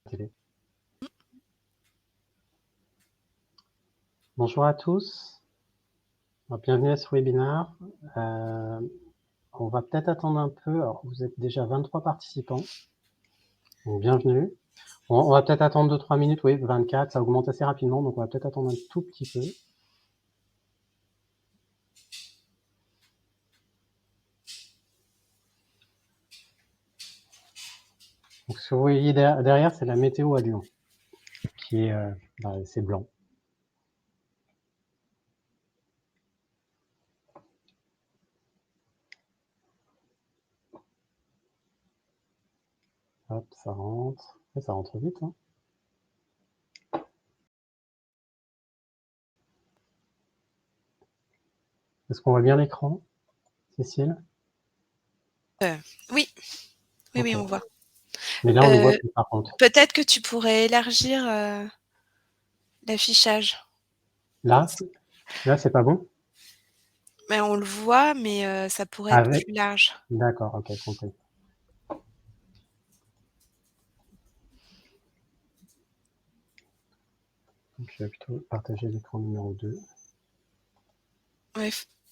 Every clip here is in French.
Télé. Bonjour à tous, bienvenue à ce webinaire. On va peut-être attendre un peu. Alors, vous êtes déjà 23 participants, donc bienvenue. On va peut-être attendre 2-3 minutes, oui, 24, ça augmente assez rapidement, donc on va peut-être attendre un tout petit peu. Donc, ce que vous voyez derrière, c'est la météo à Lyon, qui est, c'est blanc. Hop, ça rentre. Et ça rentre vite, hein. Est-ce qu'on voit bien l'écran, Cécile? Oui, oui, Ok. oui, on voit. Mais là, on ne voit plus, par contre. Peut-être que tu pourrais élargir l'affichage. Là, c'est pas bon? Mais on le voit, mais ça pourrait être plus large. D'accord, ok, compris. Donc, je vais plutôt partager l'écran numéro 2. Ouais,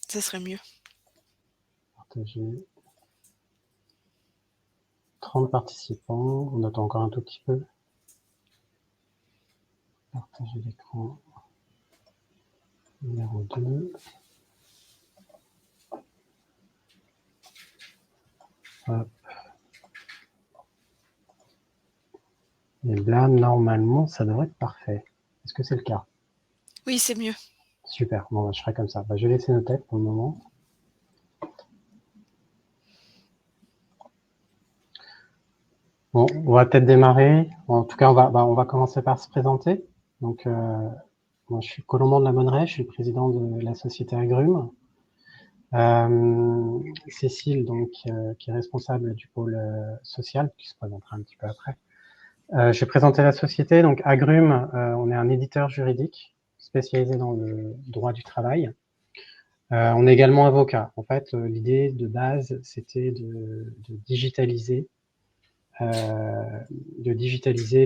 ça serait mieux. Partager. 30 participants. On attend encore un tout petit peu. Partager l'écran numéro 2. Hop. Et là, normalement, ça devrait être parfait. Est-ce que c'est le cas? Oui, c'est mieux. Super, bon, je ferai comme ça. Je vais laisser nos têtes pour le moment. Bon, on va peut-être démarrer. En tout cas, on va commencer par se présenter. Donc, moi, je suis Colomban de la Monneraie, je suis le président de la société Agrumes. Cécile, donc, qui est responsable du pôle social, qui se présentera un petit peu après. Je vais présenter la société. Donc, Agrumes, on est un éditeur juridique spécialisé dans le droit du travail. On est également avocat. En fait, l'idée de base, c'était de digitaliser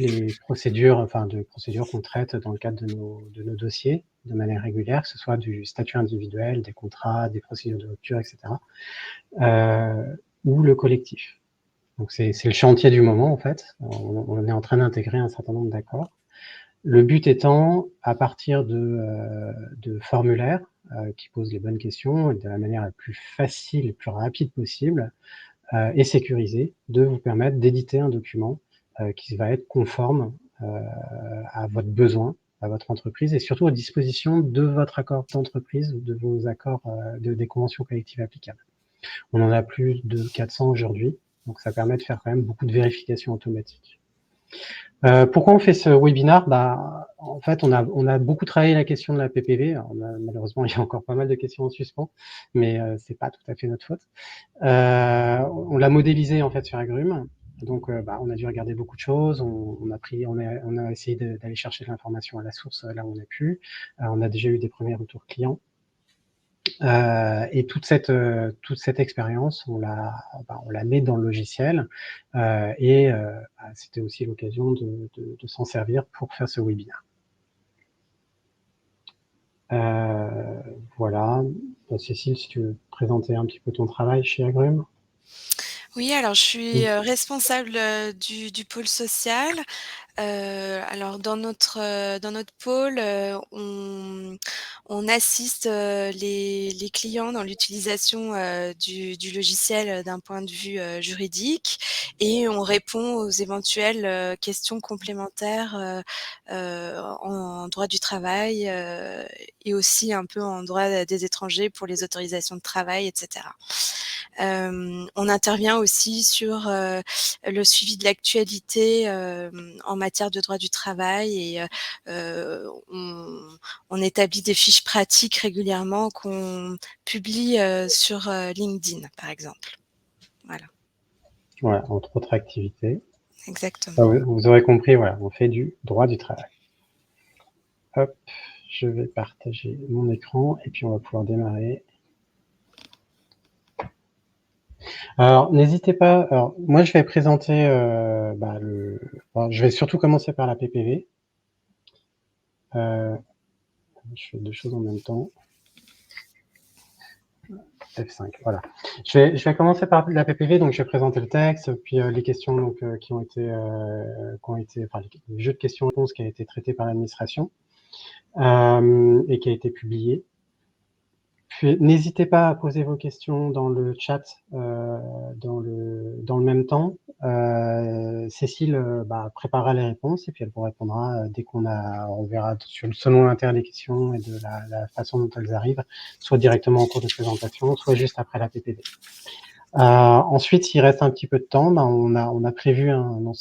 les procédures, qu'on traite dans le cadre de nos dossiers de manière régulière, que ce soit du statut individuel, des contrats, des procédures de rupture, etc., ou le collectif. Donc c'est le chantier du moment, en fait. On est en train d'intégrer un certain nombre d'accords. Le but étant, à partir de formulaires qui posent les bonnes questions et de la manière la plus facile et plus rapide possible, et sécurisée, de vous permettre d'éditer un document qui va être conforme à votre besoin, à votre entreprise, et surtout à disposition de votre accord d'entreprise ou de vos accords des conventions collectives applicables. On en a plus de 400 aujourd'hui, donc ça permet de faire quand même beaucoup de vérifications automatiques. Pourquoi on fait ce webinaire? En fait, on a beaucoup travaillé la question de la PPV. Alors, malheureusement, il y a encore pas mal de questions en suspens, mais c'est pas tout à fait notre faute. On l'a modélisé en fait sur Agrumes. Donc, on a dû regarder beaucoup de choses. On a essayé d'aller chercher de l'information à la source là où on a pu. On a déjà eu des premiers retours clients. Et toute cette expérience, on la met dans le logiciel, et c'était aussi l'occasion de s'en servir pour faire ce webinaire. Voilà. Cécile, si tu veux présenter un petit peu ton travail chez Agrumes. Oui, alors je suis responsable du pôle social. Alors dans notre pôle, on assiste les clients dans l'utilisation du logiciel d'un point de vue juridique, et on répond aux éventuelles questions complémentaires en droit du travail, et aussi un peu en droit des étrangers pour les autorisations de travail, etc. On intervient aussi sur le suivi de l'actualité en matière de droit du travail, et on établit des fiches pratiques régulièrement qu'on publie sur LinkedIn, par exemple. Voilà. Ouais, entre autres activités. Exactement. Vous aurez compris, voilà, on fait du droit du travail. Hop, je vais partager mon écran et puis on va pouvoir démarrer. Alors, n'hésitez pas. Alors, moi, je vais présenter. Je vais surtout commencer par la PPV. Je fais deux choses en même temps. F5, voilà. Je vais commencer par la PPV, donc je vais présenter le texte, puis les questions donc, qui ont été, enfin, les jeux de questions-réponses qui a été traité par l'administration et qui a été publié. Puis n'hésitez pas à poser vos questions dans le chat dans le même temps. Cécile préparera les réponses et puis elle vous répondra dès on verra selon l'intérêt des questions et de la façon dont elles arrivent, soit directement en cours de présentation, soit juste après la PPV. Ensuite, s'il reste un petit peu de temps, on a prévu un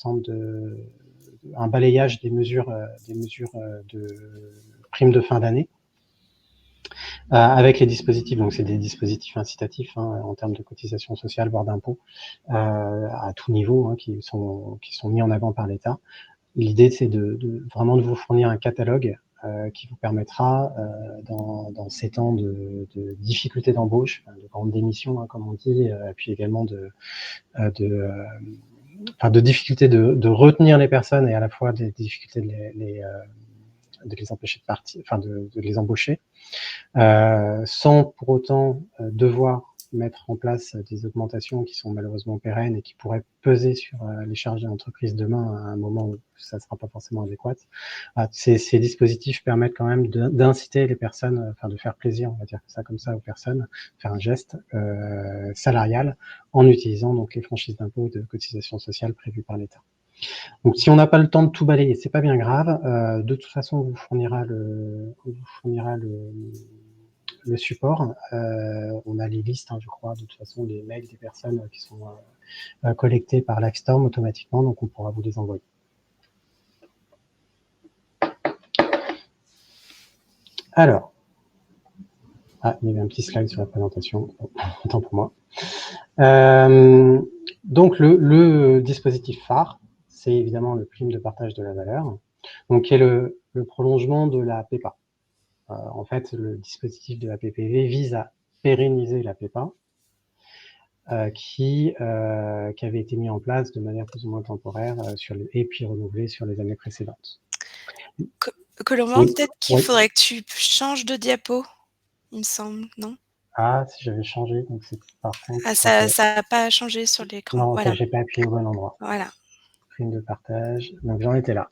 balayage des mesures de primes de fin d'année. Avec les dispositifs, donc c'est des dispositifs incitatifs en termes de cotisation sociale, voire d'impôts, à tout niveau, qui sont mis en avant par l'État. L'idée, c'est vraiment de vous fournir un catalogue qui vous permettra, dans ces temps de difficultés d'embauche, de grandes démissions, comme on dit, puis également de difficultés de retenir les personnes et à la fois des difficultés de les empêcher de partir, de les embaucher, sans pour autant devoir mettre en place des augmentations qui sont malheureusement pérennes et qui pourraient peser sur les charges de l'entreprise demain à un moment où ça ne sera pas forcément adéquat. Ces dispositifs permettent quand même d'inciter les personnes, de faire plaisir, on va dire ça comme ça, aux personnes, faire un geste salarial en utilisant donc les franchises d'impôt et de cotisation sociale prévues par l'État. Donc, si on n'a pas le temps de tout balayer, c'est pas bien grave. De toute façon, on vous fournira le support. On a les listes, je crois, de toute façon, les mails des personnes qui sont collectés par l'Axtorm automatiquement, donc on pourra vous les envoyer. Alors, il y avait un petit slide sur la présentation, autant pour moi. Donc, le dispositif phare, c'est évidemment le prime de partage de la valeur, donc qui est le prolongement de la PEPA. En fait, le dispositif de la PPV vise à pérenniser la PEPA, qui avait été mis en place de manière plus ou moins temporaire et puis renouvelée sur les années précédentes. Colomban, peut-être qu'il faudrait que tu changes de diapo, il me semble, non? Ah, si j'avais changé, donc c'est par contre... Ah, ça n'a pas changé sur l'écran. Non, voilà. J'ai pas appuyé au bon endroit. Voilà. Prime de partage, donc j'en étais là.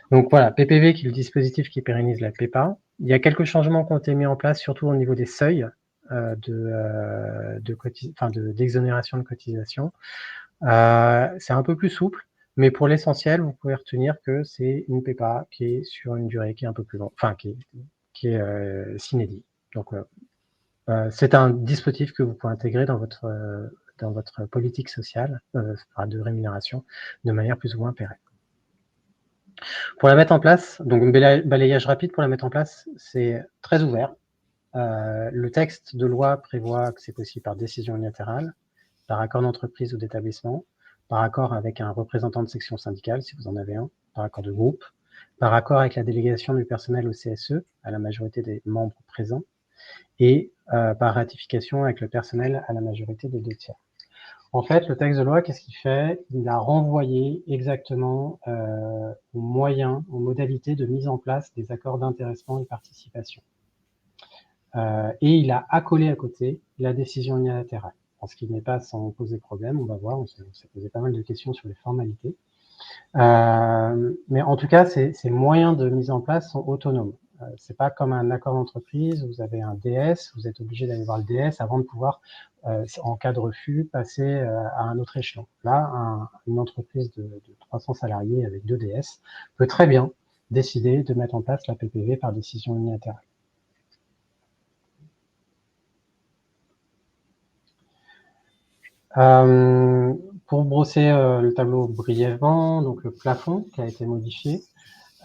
Donc voilà, PPV qui est le dispositif qui pérennise la PEPA. Il y a quelques changements qui ont été mis en place, surtout au niveau des seuils d'exonération de cotisation. C'est un peu plus souple, mais pour l'essentiel, vous pouvez retenir que c'est une PEPA qui est sur une durée qui est un peu plus longue, qui est s'inédit. Donc, c'est un dispositif que vous pouvez intégrer dans votre politique sociale de rémunération de manière plus ou moins pérenne. Pour la mettre en place, donc un balayage rapide pour la mettre en place, c'est très ouvert. Le texte de loi prévoit que c'est possible par décision unilatérale, par accord d'entreprise ou d'établissement, par accord avec un représentant de section syndicale, si vous en avez un, par accord de groupe, par accord avec la délégation du personnel au CSE, à la majorité des membres présents, et par ratification avec le personnel à la majorité des 2/3. En fait, le texte de loi, qu'est-ce qu'il fait? Il a renvoyé exactement aux moyens, aux modalités de mise en place des accords d'intéressement et de participation. Et il a accolé à côté la décision unilatérale. Ce qui n'est pas sans poser problème, on va voir, on s'est posé pas mal de questions sur les formalités. Mais en tout cas, ces moyens de mise en place sont autonomes. C'est pas comme un accord d'entreprise, vous avez un DS, vous êtes obligé d'aller voir le DS avant de pouvoir, en cas de refus, passer à un autre échelon. Là, une entreprise de 300 salariés avec 2 DS peut très bien décider de mettre en place la PPV par décision unilatérale. Pour brosser le tableau brièvement, donc le plafond qui a été modifié,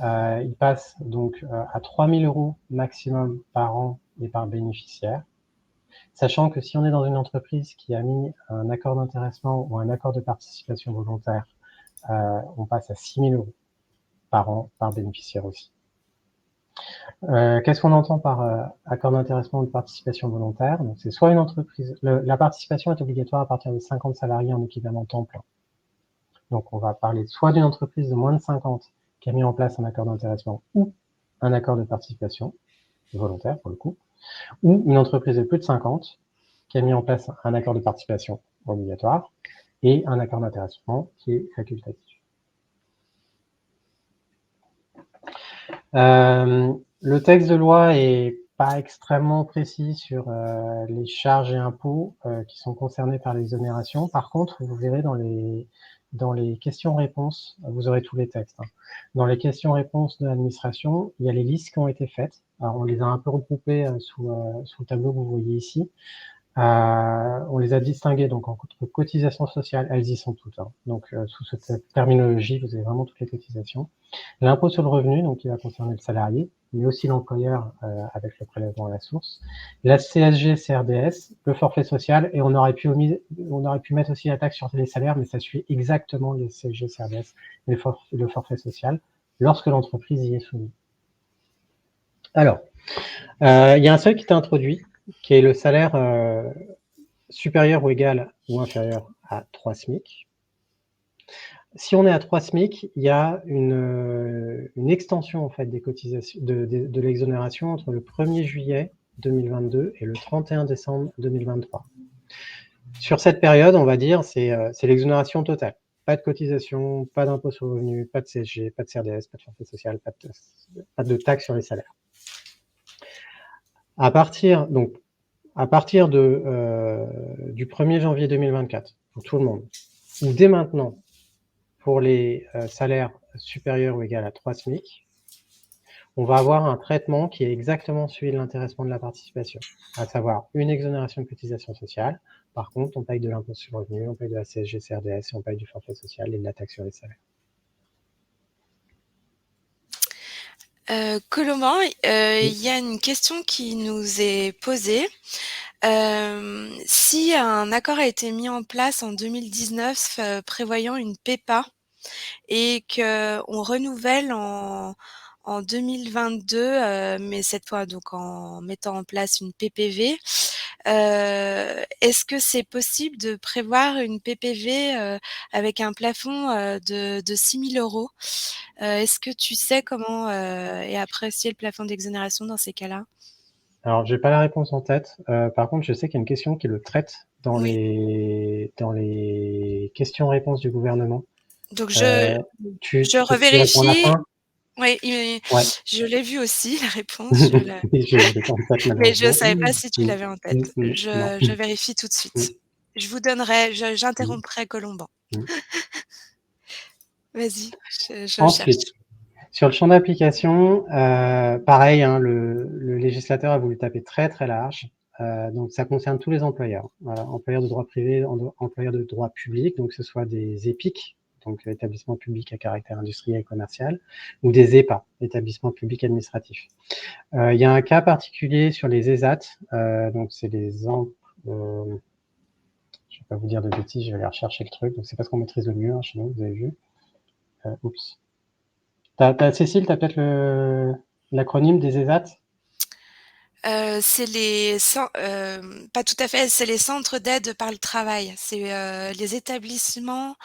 il passe donc à 3 000 € maximum par an et par bénéficiaire, sachant que si on est dans une entreprise qui a mis un accord d'intéressement ou un accord de participation volontaire, on passe à 6 000 € par an par bénéficiaire aussi. Qu'est-ce qu'on entend par accord d'intéressement ou de participation volontaire? Donc, c'est soit une entreprise. La participation est obligatoire à partir de 50 salariés en équivalent temps plein. Donc, on va parler soit d'une entreprise de moins de 50 qui a mis en place un accord d'intéressement ou un accord de participation volontaire pour le coup, ou une entreprise de plus de 50 qui a mis en place un accord de participation obligatoire et un accord d'intéressement qui est facultatif. Le texte de loi est pas extrêmement précis sur les charges et impôts qui sont concernés par l'exonération. Par contre, vous verrez dans les questions-réponses, vous aurez tous les textes. Hein. Dans les questions-réponses de l'administration, il y a les listes qui ont été faites. Alors, on les a un peu regroupées sous le tableau que vous voyez ici. On les a distinguées donc entre cotisations sociales, elles y sont toutes. Hein. Donc, sous cette terminologie, vous avez vraiment toutes les cotisations. L'impôt sur le revenu, donc qui va concerner le salarié, mais aussi l'employeur avec le prélèvement à la source. La CSG, CRDS, le forfait social, et on aurait pu mettre aussi la taxe sur les salaires, mais ça suit exactement les CSG, CRDS et le forfait social lorsque l'entreprise y est soumise. Alors, il y a un seuil qui est introduit, qui est le salaire supérieur ou égal ou inférieur à 3 SMIC. Si on est à 3 SMIC, il y a une extension en fait des cotisations de l'exonération entre le 1er juillet 2022 et le 31 décembre 2023. Sur cette période, on va dire, c'est l'exonération totale. Pas de cotisation, pas d'impôt sur le revenu, pas de CSG, pas de CRDS, pas de forfait social, pas de taxe sur les salaires. À partir du 1er janvier 2024, pour tout le monde, ou dès maintenant, pour les salaires supérieurs ou égaux à 3 SMIC, on va avoir un traitement qui est exactement celui de l'intéressement de la participation, à savoir une exonération de cotisation sociale. Par contre, on paye de l'impôt sur le revenu, on paye de la CSG, CRDS, et on paye du forfait social et de la taxe sur les salaires. Colomban, il y a une question qui nous est posée. Si un accord a été mis en place en 2019 prévoyant une PEPA et qu'on renouvelle en 2022, mais cette fois donc en mettant en place une PPV, est-ce que c'est possible de prévoir une PPV avec un plafond de 6 000 €? Est-ce que tu sais comment est apprécié le plafond d'exonération dans ces cas-là? Alors, j'ai pas la réponse en tête. Par contre, je sais qu'il y a une question qui le traite dans les questions-réponses du gouvernement. Donc je Tu réponds à la revérifie. fin? Oui, Ouais. je l'ai vu aussi la réponse, je la Je l'ai pas en tête mais je malheureusement. savais pas si tu l'avais en tête. Non. Je vérifie tout de suite. Je vous donnerai Mmh. j'interromprai Colomban. Mmh. Vas-y, je Ensuite, cherche. sur le champ d'application, pareil, hein, le législateur a voulu taper très très large. Donc ça concerne tous les employeurs, employeurs de droit privé, employeurs de droit public, donc que ce soit des EPIC, donc établissements publics à caractère industriel et commercial, ou des EPA, établissements publics administratifs. Il y a un cas particulier sur les ESAT, donc c'est les je vais pas vous dire de bêtises, je vais aller rechercher le truc, donc c'est pas ce qu'on maîtrise le mieux hein, chez nous, vous avez vu. Oups. Cécile, tu as peut-être l'acronyme des ESAT? C'est pas tout à fait, c'est les centres d'aide par le travail. C'est les établissements,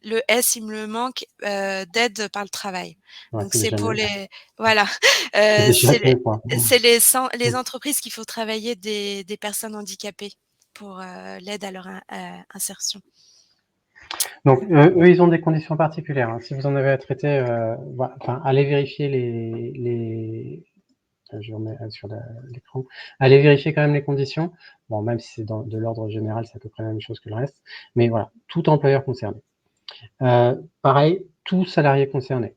le S il me le manque, d'aide par le travail. Ouais, Donc c'est c'est déjà pour mieux. les voilà, C'est déjà c'est mieux, quoi. les entreprises qui font travailler des personnes handicapées pour l'aide à leur insertion. Donc, eux, ils ont des conditions particulières. Hein. Si vous en avez à traiter, allez vérifier je remets sur l'écran. Allez vérifier quand même les conditions. Bon, même si c'est de l'ordre général, c'est à peu près la même chose que le reste. Mais voilà, tout employeur concerné. Pareil, tout salarié concerné.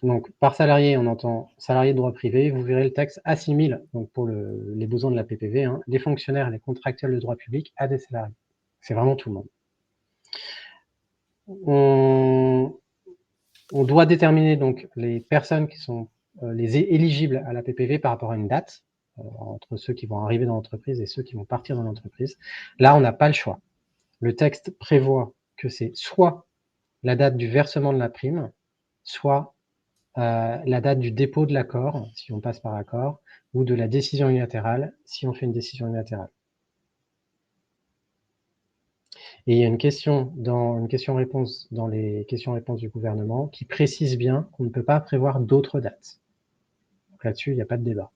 Donc, par salarié, on entend salarié de droit privé. Vous verrez le texte assimile, donc pour les besoins de la PPV, hein, les fonctionnaires et les contractuels de droit public à des salariés. C'est vraiment tout le monde. On doit déterminer donc les personnes qui sont les éligibles à la PPV par rapport à une date, entre ceux qui vont arriver dans l'entreprise et ceux qui vont partir dans l'entreprise. Là, on n'a pas le choix. Le texte prévoit que c'est soit la date du versement de la prime, soit la date du dépôt de l'accord, si on passe par accord, ou de la décision unilatérale, si on fait une décision unilatérale. Et il y a une question-réponse dans les questions-réponses du gouvernement qui précise bien qu'on ne peut pas prévoir d'autres dates. Donc là-dessus, il n'y a pas de débat.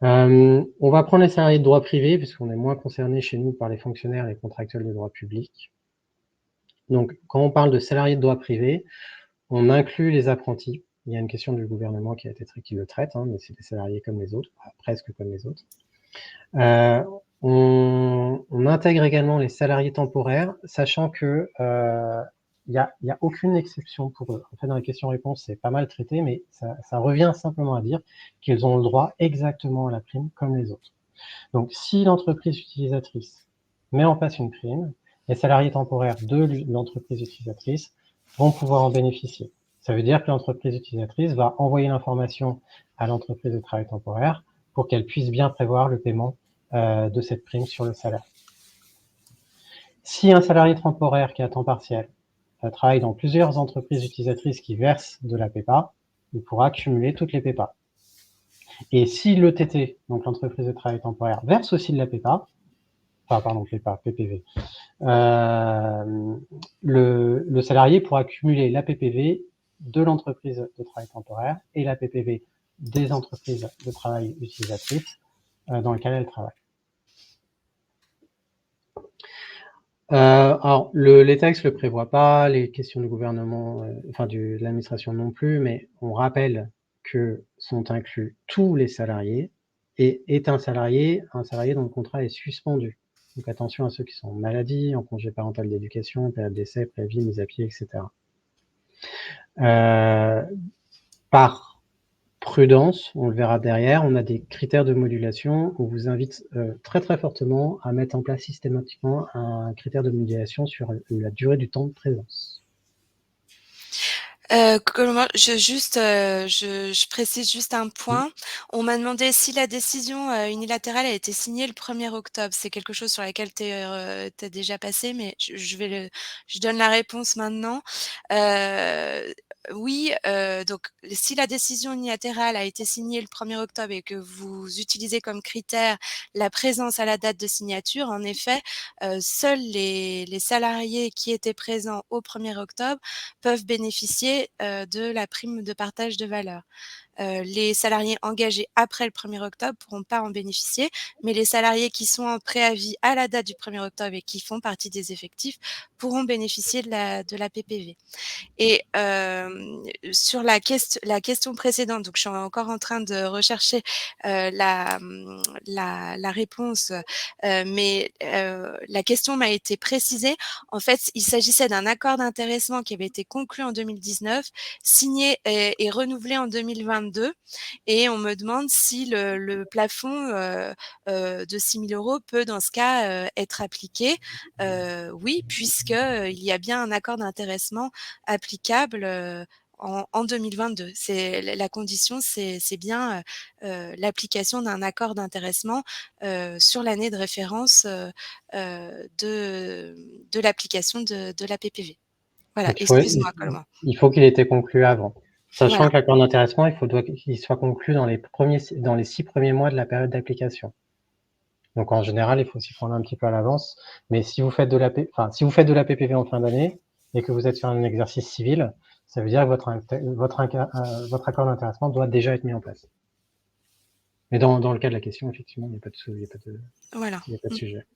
On va prendre les salariés de droit privé, puisqu'on est moins concernés chez nous par les fonctionnaires et les contractuels de droit public. Donc, quand on parle de salariés de droit privé, on inclut les apprentis. Il y a une question du gouvernement qui le traite, hein, mais c'est des salariés comme les autres, presque comme les autres. On intègre également les salariés temporaires, sachant que il y a aucune exception pour eux. En fait, dans les questions-réponses, c'est pas mal traité, mais ça revient simplement à dire qu'ils ont le droit exactement à la prime comme les autres. Donc, si l'entreprise utilisatrice met en place une prime, les salariés temporaires de l'entreprise utilisatrice vont pouvoir en bénéficier. Ça veut dire que l'entreprise utilisatrice va envoyer l'information à l'entreprise de travail temporaire pour qu'elle puisse bien prévoir le paiement de cette prime sur le salaire. Si un salarié temporaire qui est à temps partiel travaille dans plusieurs entreprises utilisatrices qui versent de la PEPA, il pourra cumuler toutes les PEPA. Et si l'ETT, donc l'entreprise de travail temporaire, verse aussi de la PEPA, PPV, le salarié pourra cumuler la PPV de l'entreprise de travail temporaire et la PPV des entreprises de travail utilisatrices dans lesquelles elle travaille. Alors, les textes ne le prévoient pas, les questions du gouvernement, de l'administration non plus, mais on rappelle que sont inclus tous les salariés et est un salarié dont le contrat est suspendu. Donc attention à ceux qui sont en maladie, en congé parental d'éducation, période d'essai, préavis, mise à pied, etc. Par prudence, on le verra derrière, on a des critères de modulation. On vous invite très très fortement à mettre en place systématiquement un critère de modulation sur la durée du temps de présence. Je précise juste un point. On m'a demandé si la décision unilatérale a été signée le 1er octobre. C'est quelque chose sur laquelle tu es déjà passé, mais je donne la réponse maintenant. Oui, donc si la décision unilatérale a été signée le 1er octobre et que vous utilisez comme critère la présence à la date de signature, en effet, seuls les salariés qui étaient présents au 1er octobre peuvent bénéficier de la prime de partage de valeur. Les salariés engagés après le 1er octobre pourront pas en bénéficier, mais les salariés qui sont en préavis à la date du 1er octobre et qui font partie des effectifs pourront bénéficier de la PPV. Et sur la question précédente, donc je suis encore en train de rechercher la réponse, mais la question m'a été précisée. En fait, il s'agissait d'un accord d'intéressement qui avait été conclu en 2019, signé et renouvelé en 2022, et on me demande si le plafond de 6 000 € peut, dans ce cas, être appliqué. Oui, puisque il y a bien un accord d'intéressement applicable en 2022. La condition, c'est bien l'application d'un accord d'intéressement sur l'année de référence de l'application de la PPV. Voilà, excuse-moi, Colomba. Il faut qu'il ait été conclu avant. Sachant Voilà. que l'accord d'intéressement, il doit qu'il soit conclu dans les 6 premiers mois de la période d'application. Donc en général, il faut s'y prendre un petit peu à l'avance. Mais si vous faites de la PPV en fin d'année et que vous êtes sur un exercice civil, ça veut dire que votre accord d'intéressement doit déjà être mis en place. Mais dans le cas de la question, effectivement, il n'y a pas de sujet.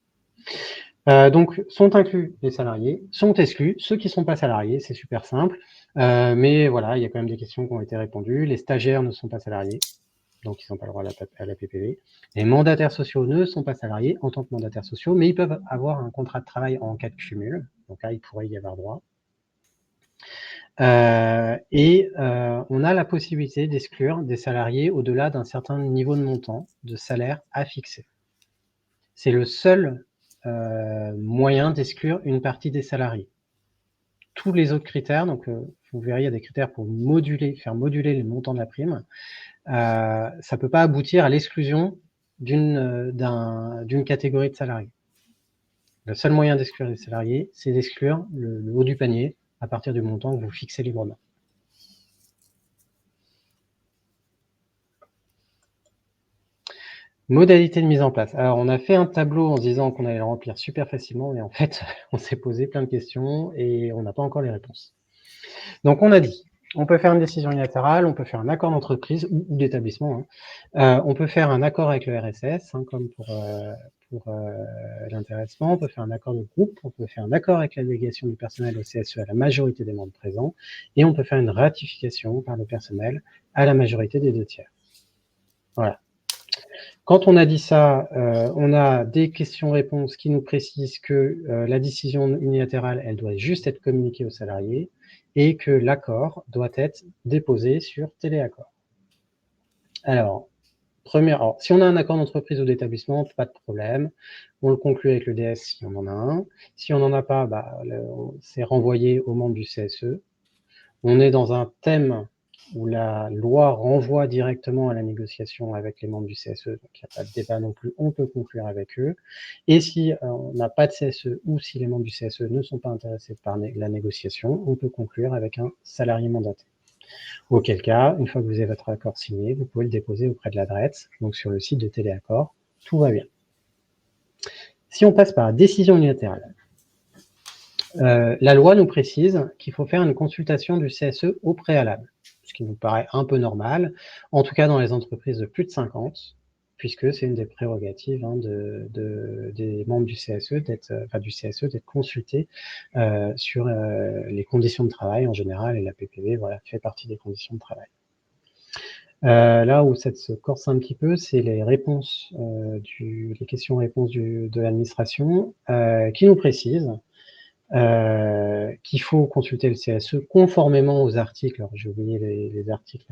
Donc, sont inclus les salariés, sont exclus ceux qui ne sont pas salariés, c'est super simple. Mais voilà, il y a quand même des questions qui ont été répondues. Les stagiaires ne sont pas salariés, donc ils n'ont pas le droit à la PPV. Les mandataires sociaux ne sont pas salariés en tant que mandataires sociaux, mais ils peuvent avoir un contrat de travail en cas de cumul. Donc là, il pourrait y avoir droit. On a la possibilité d'exclure des salariés au-delà d'un certain niveau de montant de salaire à fixer. C'est le seul moyen d'exclure une partie des salariés. Tous les autres critères, donc vous verrez, il y a des critères pour faire moduler le montant de la prime. Ça ne peut pas aboutir à l'exclusion d'une catégorie de salariés. Le seul moyen d'exclure les salariés, c'est d'exclure le haut du panier à partir du montant que vous fixez librement. Modalité de mise en place. Alors, on a fait un tableau en se disant qu'on allait le remplir super facilement, mais en fait, on s'est posé plein de questions et on n'a pas encore les réponses. Donc, on a dit, on peut faire une décision unilatérale, on peut faire un accord d'entreprise ou d'établissement. On peut faire un accord avec le RSS, comme pour l'intéressement. On peut faire un accord de groupe. On peut faire un accord avec la délégation du personnel au CSE à la majorité des membres présents. Et on peut faire une ratification par le personnel à la majorité des 2/3. Voilà. Quand on a dit ça, on a des questions-réponses qui nous précisent que la décision unilatérale, elle doit juste être communiquée aux salariés et que l'accord doit être déposé sur téléaccord. Alors, si on a un accord d'entreprise ou d'établissement, pas de problème. On le conclut avec le DS si on en a un. Si on n'en a pas, c'est renvoyé aux membres du CSE. On est dans un thème où la loi renvoie directement à la négociation avec les membres du CSE, donc il n'y a pas de débat non plus, on peut conclure avec eux. Et si on n'a pas de CSE ou si les membres du CSE ne sont pas intéressés par la négociation, on peut conclure avec un salarié mandaté. Auquel cas, une fois que vous avez votre accord signé, vous pouvez le déposer auprès de la DRETS, donc sur le site de Téléaccord, tout va bien. Si on passe par la décision unilatérale, la loi nous précise qu'il faut faire une consultation du CSE au préalable, ce qui nous paraît un peu normal, en tout cas dans les entreprises de plus de 50, puisque c'est une des prérogatives des membres du CSE d'être consultés sur les conditions de travail en général, et la PPV fait partie des conditions de travail. Là où ça se corse un petit peu, c'est les réponses, les questions-réponses de l'administration qui nous précisent qu'il faut consulter le CSE conformément aux articles. Alors, j'ai oublié les articles,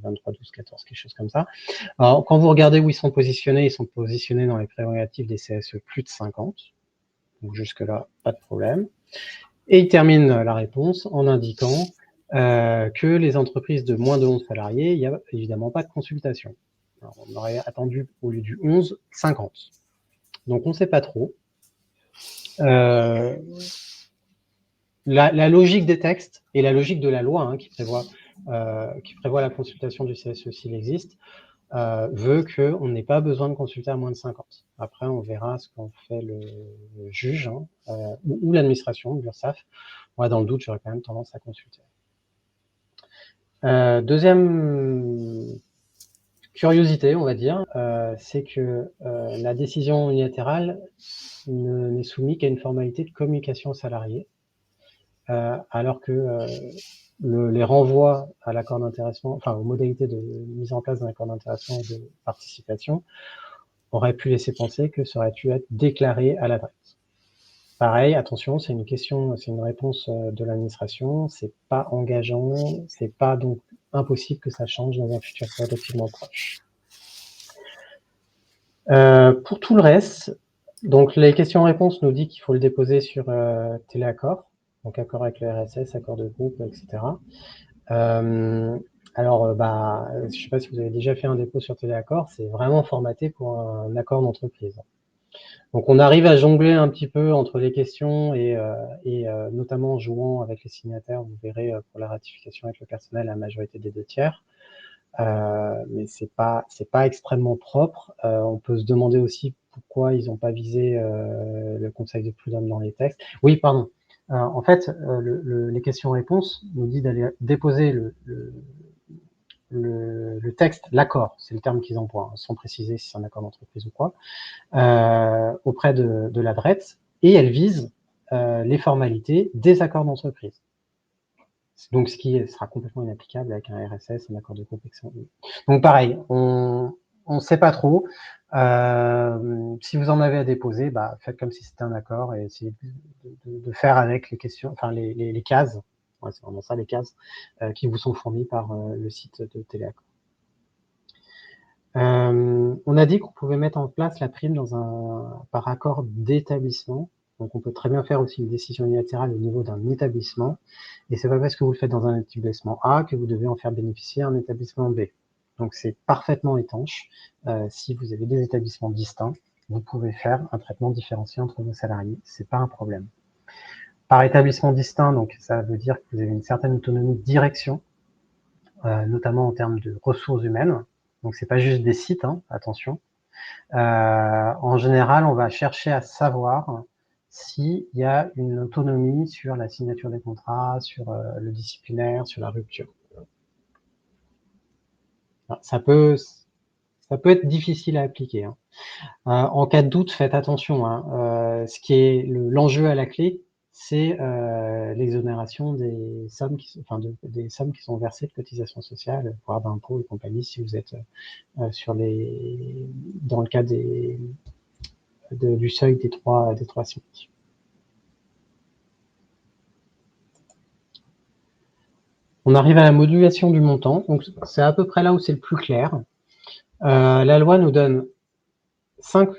23, 12, 14, quelque chose comme ça. Alors, quand vous regardez où ils sont positionnés dans les prérogatives des CSE plus de 50. Donc, jusque-là, pas de problème. Et ils terminent la réponse en indiquant que les entreprises de moins de 11 salariés, il n'y a évidemment pas de consultation. Alors, on aurait attendu, au lieu du 11, 50. Donc, on ne sait pas trop. La logique des textes et la logique de la loi qui prévoit la consultation du CSE s'il existe, veut qu'on n'ait pas besoin de consulter à moins de 50. Après, on verra ce qu'en fait le juge ou l'administration, l'URSSAF. Moi, dans le doute, j'aurais quand même tendance à consulter. Deuxième curiosité, on va dire, c'est que la décision unilatérale n'est soumise qu'à une formalité de communication aux salariés, alors que les renvois à l'accord d'intéressement, enfin aux modalités de mise en place d'un accord d'intéressement et de participation, auraient pu laisser penser que ça aurait dû être déclaré à la DRETS. Pareil, attention, c'est une réponse de l'administration, c'est pas engageant, c'est pas donc impossible que ça change dans un futur relativement proche. Pour tout le reste, donc les questions-réponses nous disent qu'il faut le déposer sur téléaccord, donc accord avec le RSS, accord de groupe, etc. Alors, je ne sais pas si vous avez déjà fait un dépôt sur téléaccord, c'est vraiment formaté pour un accord d'entreprise. Donc, on arrive à jongler un petit peu entre les questions et notamment en jouant avec les signataires, vous verrez pour la ratification avec le personnel à la majorité des 2/3. Mais c'est pas extrêmement propre. On peut se demander aussi pourquoi ils n'ont pas visé le conseil de prud'homme dans les textes. Oui, pardon. En fait, les questions-réponses nous dit d'aller déposer le texte, l'accord, c'est le terme qu'ils emploient, sans préciser si c'est un accord d'entreprise ou quoi, auprès de la DRETS, et elle vise les formalités des accords d'entreprise. Donc, ce qui sera complètement inapplicable avec un RSS, un accord de groupe, etc. Donc, pareil, on ne sait pas trop. Si vous en avez à déposer, faites comme si c'était un accord et essayez de faire avec les questions, enfin les cases, ouais, c'est vraiment ça, les cases qui vous sont fournies par le site de Téléaccord. On a dit qu'on pouvait mettre en place la prime par accord d'établissement. Donc, on peut très bien faire aussi une décision unilatérale au niveau d'un établissement. Et c'est pas parce que vous le faites dans un établissement A que vous devez en faire bénéficier un établissement B. Donc, c'est parfaitement étanche. Si vous avez des établissements distincts, vous pouvez faire un traitement différencié entre vos salariés. C'est pas un problème. Par établissement distinct, donc, ça veut dire que vous avez une certaine autonomie de direction, notamment en termes de ressources humaines. Donc, c'est pas juste des sites, hein, attention. En général, on va chercher à savoir s'il y a une autonomie sur la signature des contrats, sur le disciplinaire, sur la rupture. Alors, ça peut être difficile à appliquer, hein. En cas de doute, faites attention, hein. Ce qui est l'enjeu à la clé, c'est l'exonération des sommes des sommes qui sont versées de cotisations sociales, voire d'impôts et compagnie, si vous êtes dans le cas du seuil des trois SMIC. On arrive à la modulation du montant, donc c'est à peu près là où c'est le plus clair. La loi nous donne 5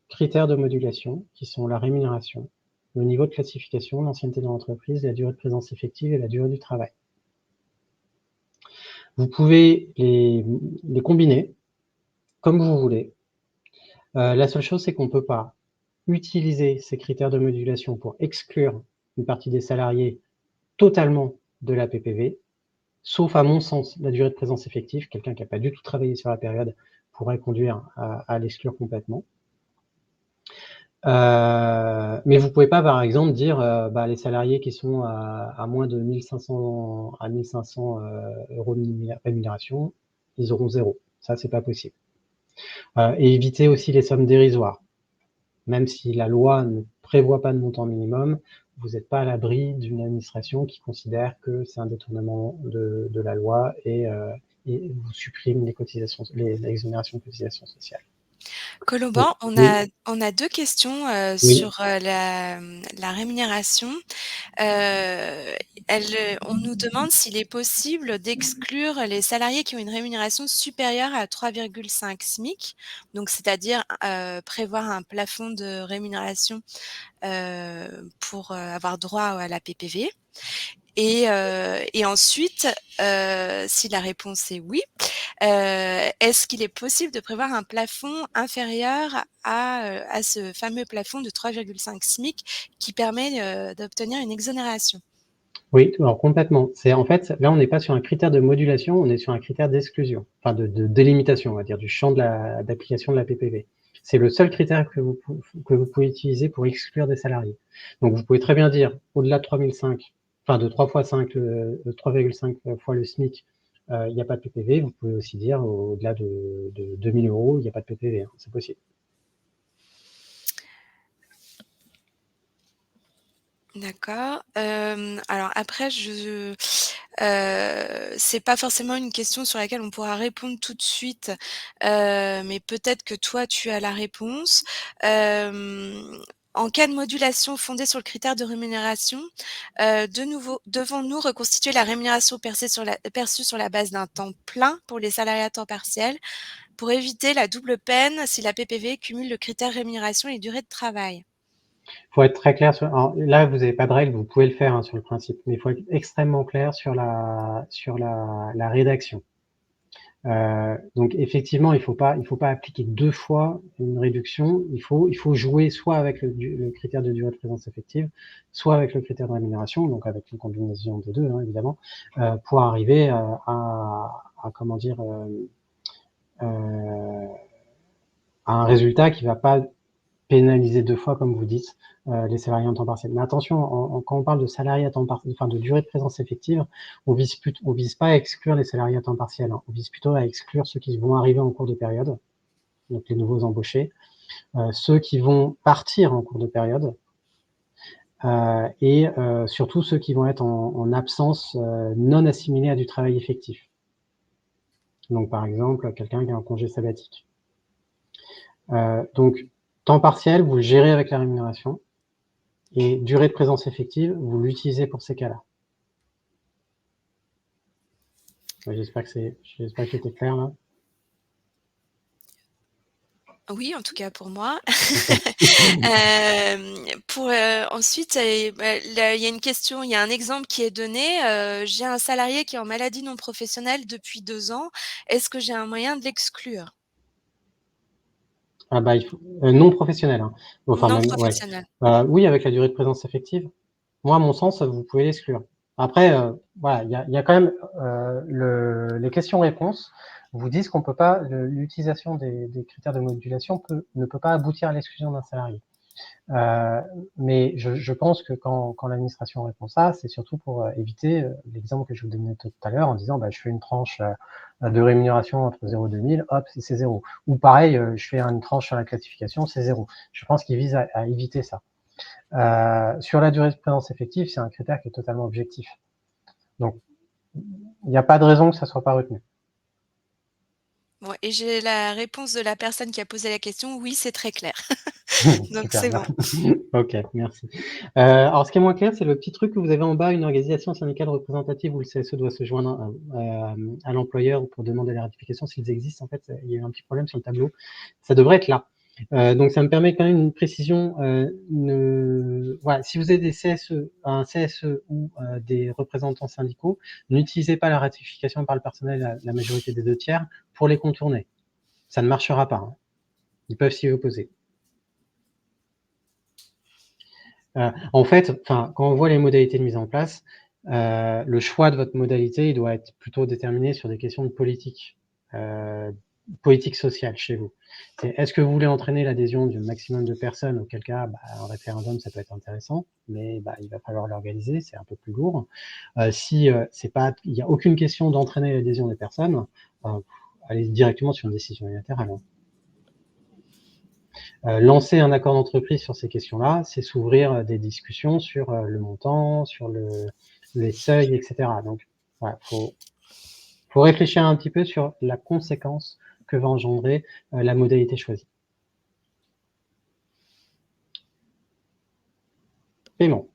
critères de modulation, qui sont la rémunération, le niveau de classification, l'ancienneté dans l'entreprise, la durée de présence effective et la durée du travail. Vous pouvez les combiner comme vous voulez. La seule chose, c'est qu'on ne peut pas utiliser ces critères de modulation pour exclure une partie des salariés totalement de la PPV, sauf à mon sens, la durée de présence effective. Quelqu'un qui n'a pas du tout travaillé sur la période pourrait conduire à l'exclure complètement. Mais vous pouvez pas, par exemple, dire les salariés qui sont à moins de 1500 euros de rémunération, ils auront 0. Ça, c'est pas possible. Et éviter aussi les sommes dérisoires. Même si la loi ne prévoit pas de montant minimum, vous n'êtes pas à l'abri d'une administration qui considère que c'est un détournement de la loi et vous supprime les cotisations, l'exonération de cotisations sociales. Colomban, on a 2 questions sur la rémunération. On nous demande s'il est possible d'exclure les salariés qui ont une rémunération supérieure à 3,5 SMIC, donc c'est-à-dire prévoir un plafond de rémunération pour avoir droit à la PPV. Et ensuite, si la réponse est oui, est-ce qu'il est possible de prévoir un plafond inférieur à ce fameux plafond de 3,5 SMIC qui permet d'obtenir une exonération? Oui, alors complètement. En fait, là, on n'est pas sur un critère de modulation, on est sur un critère d'exclusion, enfin de délimitation, on va dire, du champ d'application de la PPV. C'est le seul critère que vous pouvez utiliser pour exclure des salariés. Donc, vous pouvez très bien dire, au-delà de 3005, enfin de 3 fois 5, 3,5 fois le SMIC, il n'y a pas de PPV. Vous pouvez aussi dire, au-delà de 2000 euros, il n'y a pas de PPV, hein, c'est possible. D'accord. Alors après, c'est pas forcément une question sur laquelle on pourra répondre tout de suite, mais peut-être que toi, tu as la réponse. En cas de modulation fondée sur le critère de rémunération, de nouveau, devons-nous reconstituer la rémunération perçue sur la base d'un temps plein pour les salariés à temps partiel, pour éviter la double peine si la PPV cumule le critère rémunération et durée de travail? Il faut être très clair là, vous n'avez pas de règle, vous pouvez le faire, hein, sur le principe, mais il faut être extrêmement clair sur la rédaction. Donc effectivement, il faut pas appliquer 2 fois une réduction. Il faut jouer soit avec le critère de durée de présence effective, soit avec le critère de rémunération, donc avec une combinaison des deux, hein, évidemment, pour arriver à un résultat qui va pas pénaliser 2 fois, comme vous dites, les salariés en temps partiel. Mais attention, quand on parle de salariés à temps partiel, enfin de durée de présence effective, on vise pas à exclure les salariés à temps partiel, hein. On vise plutôt à exclure ceux qui vont arriver en cours de période, donc les nouveaux embauchés, ceux qui vont partir en cours de période, et surtout ceux qui vont être en absence non assimilée à du travail effectif. Donc par exemple, quelqu'un qui a un congé sabbatique. Donc temps partiel, vous le gérez avec la rémunération. Et durée de présence effective, vous l'utilisez pour ces cas-là. J'espère que c'était clair, là. Oui, en tout cas pour moi. Ensuite, il y a une question, il y a un exemple qui est donné. J'ai un salarié qui est en maladie non professionnelle depuis 2 ans. Est-ce que j'ai un moyen de l'exclure? Ah bah, il faut non professionnel, hein. Enfin Non même, ouais. professionnel. Oui, avec la durée de présence effective. Moi, à mon sens, vous pouvez l'exclure. Après, voilà, il y a quand même les questions-réponses. vous disent qu'on peut pas, l'utilisation des critères de modulation ne peut pas aboutir à l'exclusion d'un salarié. Mais je pense que quand l'administration répond ça, c'est surtout pour éviter l'exemple que je vous donnais tout à l'heure en disant je fais une tranche de rémunération entre 0 et 2000, hop, c'est 0. Ou pareil, je fais une tranche sur la classification, c'est 0. Je pense qu'ils visent à éviter ça. Sur la durée de présence effective, c'est un critère qui est totalement objectif. Donc, il n'y a pas de raison que ça soit pas retenu. Bon, et j'ai la réponse de la personne qui a posé la question: «Oui, c'est très clair». Donc Super, c'est bon. OK, merci. Alors ce qui est moins clair, c'est le petit truc que vous avez en bas, une organisation syndicale représentative où le CSE doit se joindre à l'employeur pour demander la ratification s'ils existent. En fait, il y a eu un petit problème sur le tableau. Ça devrait être là. Donc ça me permet quand même une précision. Voilà, si vous avez des CSE, un CSE ou des représentants syndicaux, n'utilisez pas la ratification par le personnel à la majorité des 2/3 pour les contourner. Ça ne marchera pas, hein. Ils peuvent s'y opposer. En fait, quand on voit les modalités de mise en place, le choix de votre modalité, il doit être plutôt déterminé sur des questions de politique sociale chez vous. Est-ce que vous voulez entraîner l'adhésion du maximum de personnes, auquel cas, un référendum, ça peut être intéressant, mais il va falloir l'organiser, c'est un peu plus lourd. Si il n'y a aucune question d'entraîner l'adhésion des personnes, allez directement sur une décision unilatérale. Lancer un accord d'entreprise sur ces questions-là, c'est s'ouvrir des discussions sur le montant, sur les seuils, etc. Donc, voilà, faut réfléchir un petit peu sur la conséquence que va engendrer la modalité choisie. Paiement.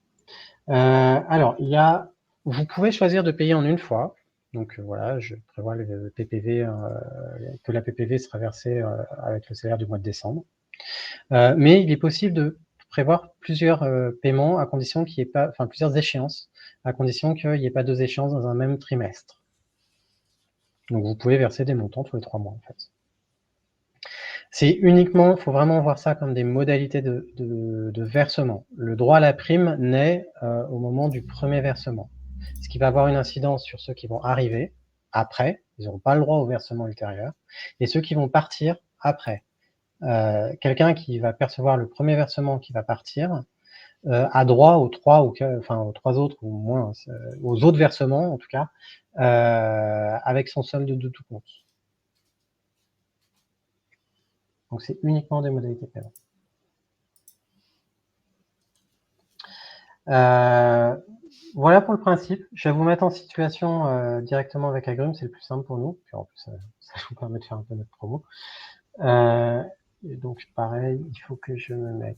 Alors, vous pouvez choisir de payer en une fois. Donc voilà, je prévois le PPV, que la PPV sera versée avec le salaire du mois de décembre. Mais il est possible de prévoir plusieurs paiements à condition qu'il n'y ait pas, plusieurs échéances, à condition qu'il n'y ait pas 2 échéances dans un même trimestre. Donc vous pouvez verser des montants tous les 3 mois, en fait. Il faut vraiment voir ça comme des modalités de versement. Le droit à la prime naît au moment du premier versement, ce qui va avoir une incidence sur ceux qui vont arriver après, ils n'auront pas le droit au versement ultérieur, et ceux qui vont partir après. Quelqu'un qui va percevoir le premier versement qui va partir a droit aux 3 autres ou moins, aux autres versements en tout cas, avec son solde de tout compte. Donc c'est uniquement des modalités de paiement. Voilà pour le principe. Je vais vous mettre en situation directement avec Agrum, c'est le plus simple pour nous. Puis en plus, ça vous permet de faire un peu notre promo. Et donc pareil, il faut que je me mette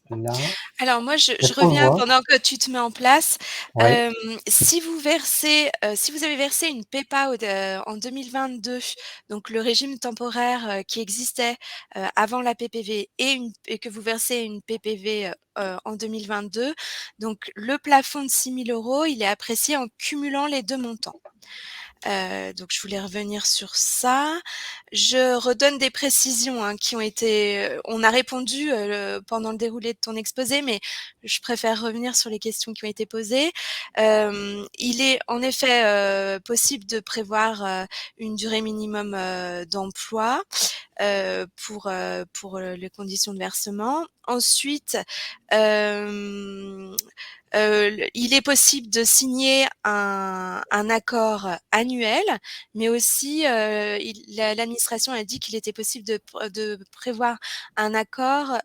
là. Alors moi, je reviens pendant que tu te mets en place. Ouais. Si vous avez versé une PEPA en 2022, donc le régime temporaire qui existait avant la PPV et que vous versez une PPV en 2022, donc le plafond de 6 000 €, il est apprécié en cumulant les 2 montants. Donc je voulais revenir sur ça. Je redonne des précisions, hein, qui ont été, on a répondu, pendant le déroulé de ton exposé, mais je préfère revenir sur les questions qui ont été posées. Il est en effet, possible de prévoir, une durée minimum, d'emploi, pour les conditions de versement. Ensuite, il est possible de signer un accord annuel, mais aussi, l'administration a dit qu'il était possible de prévoir un accord,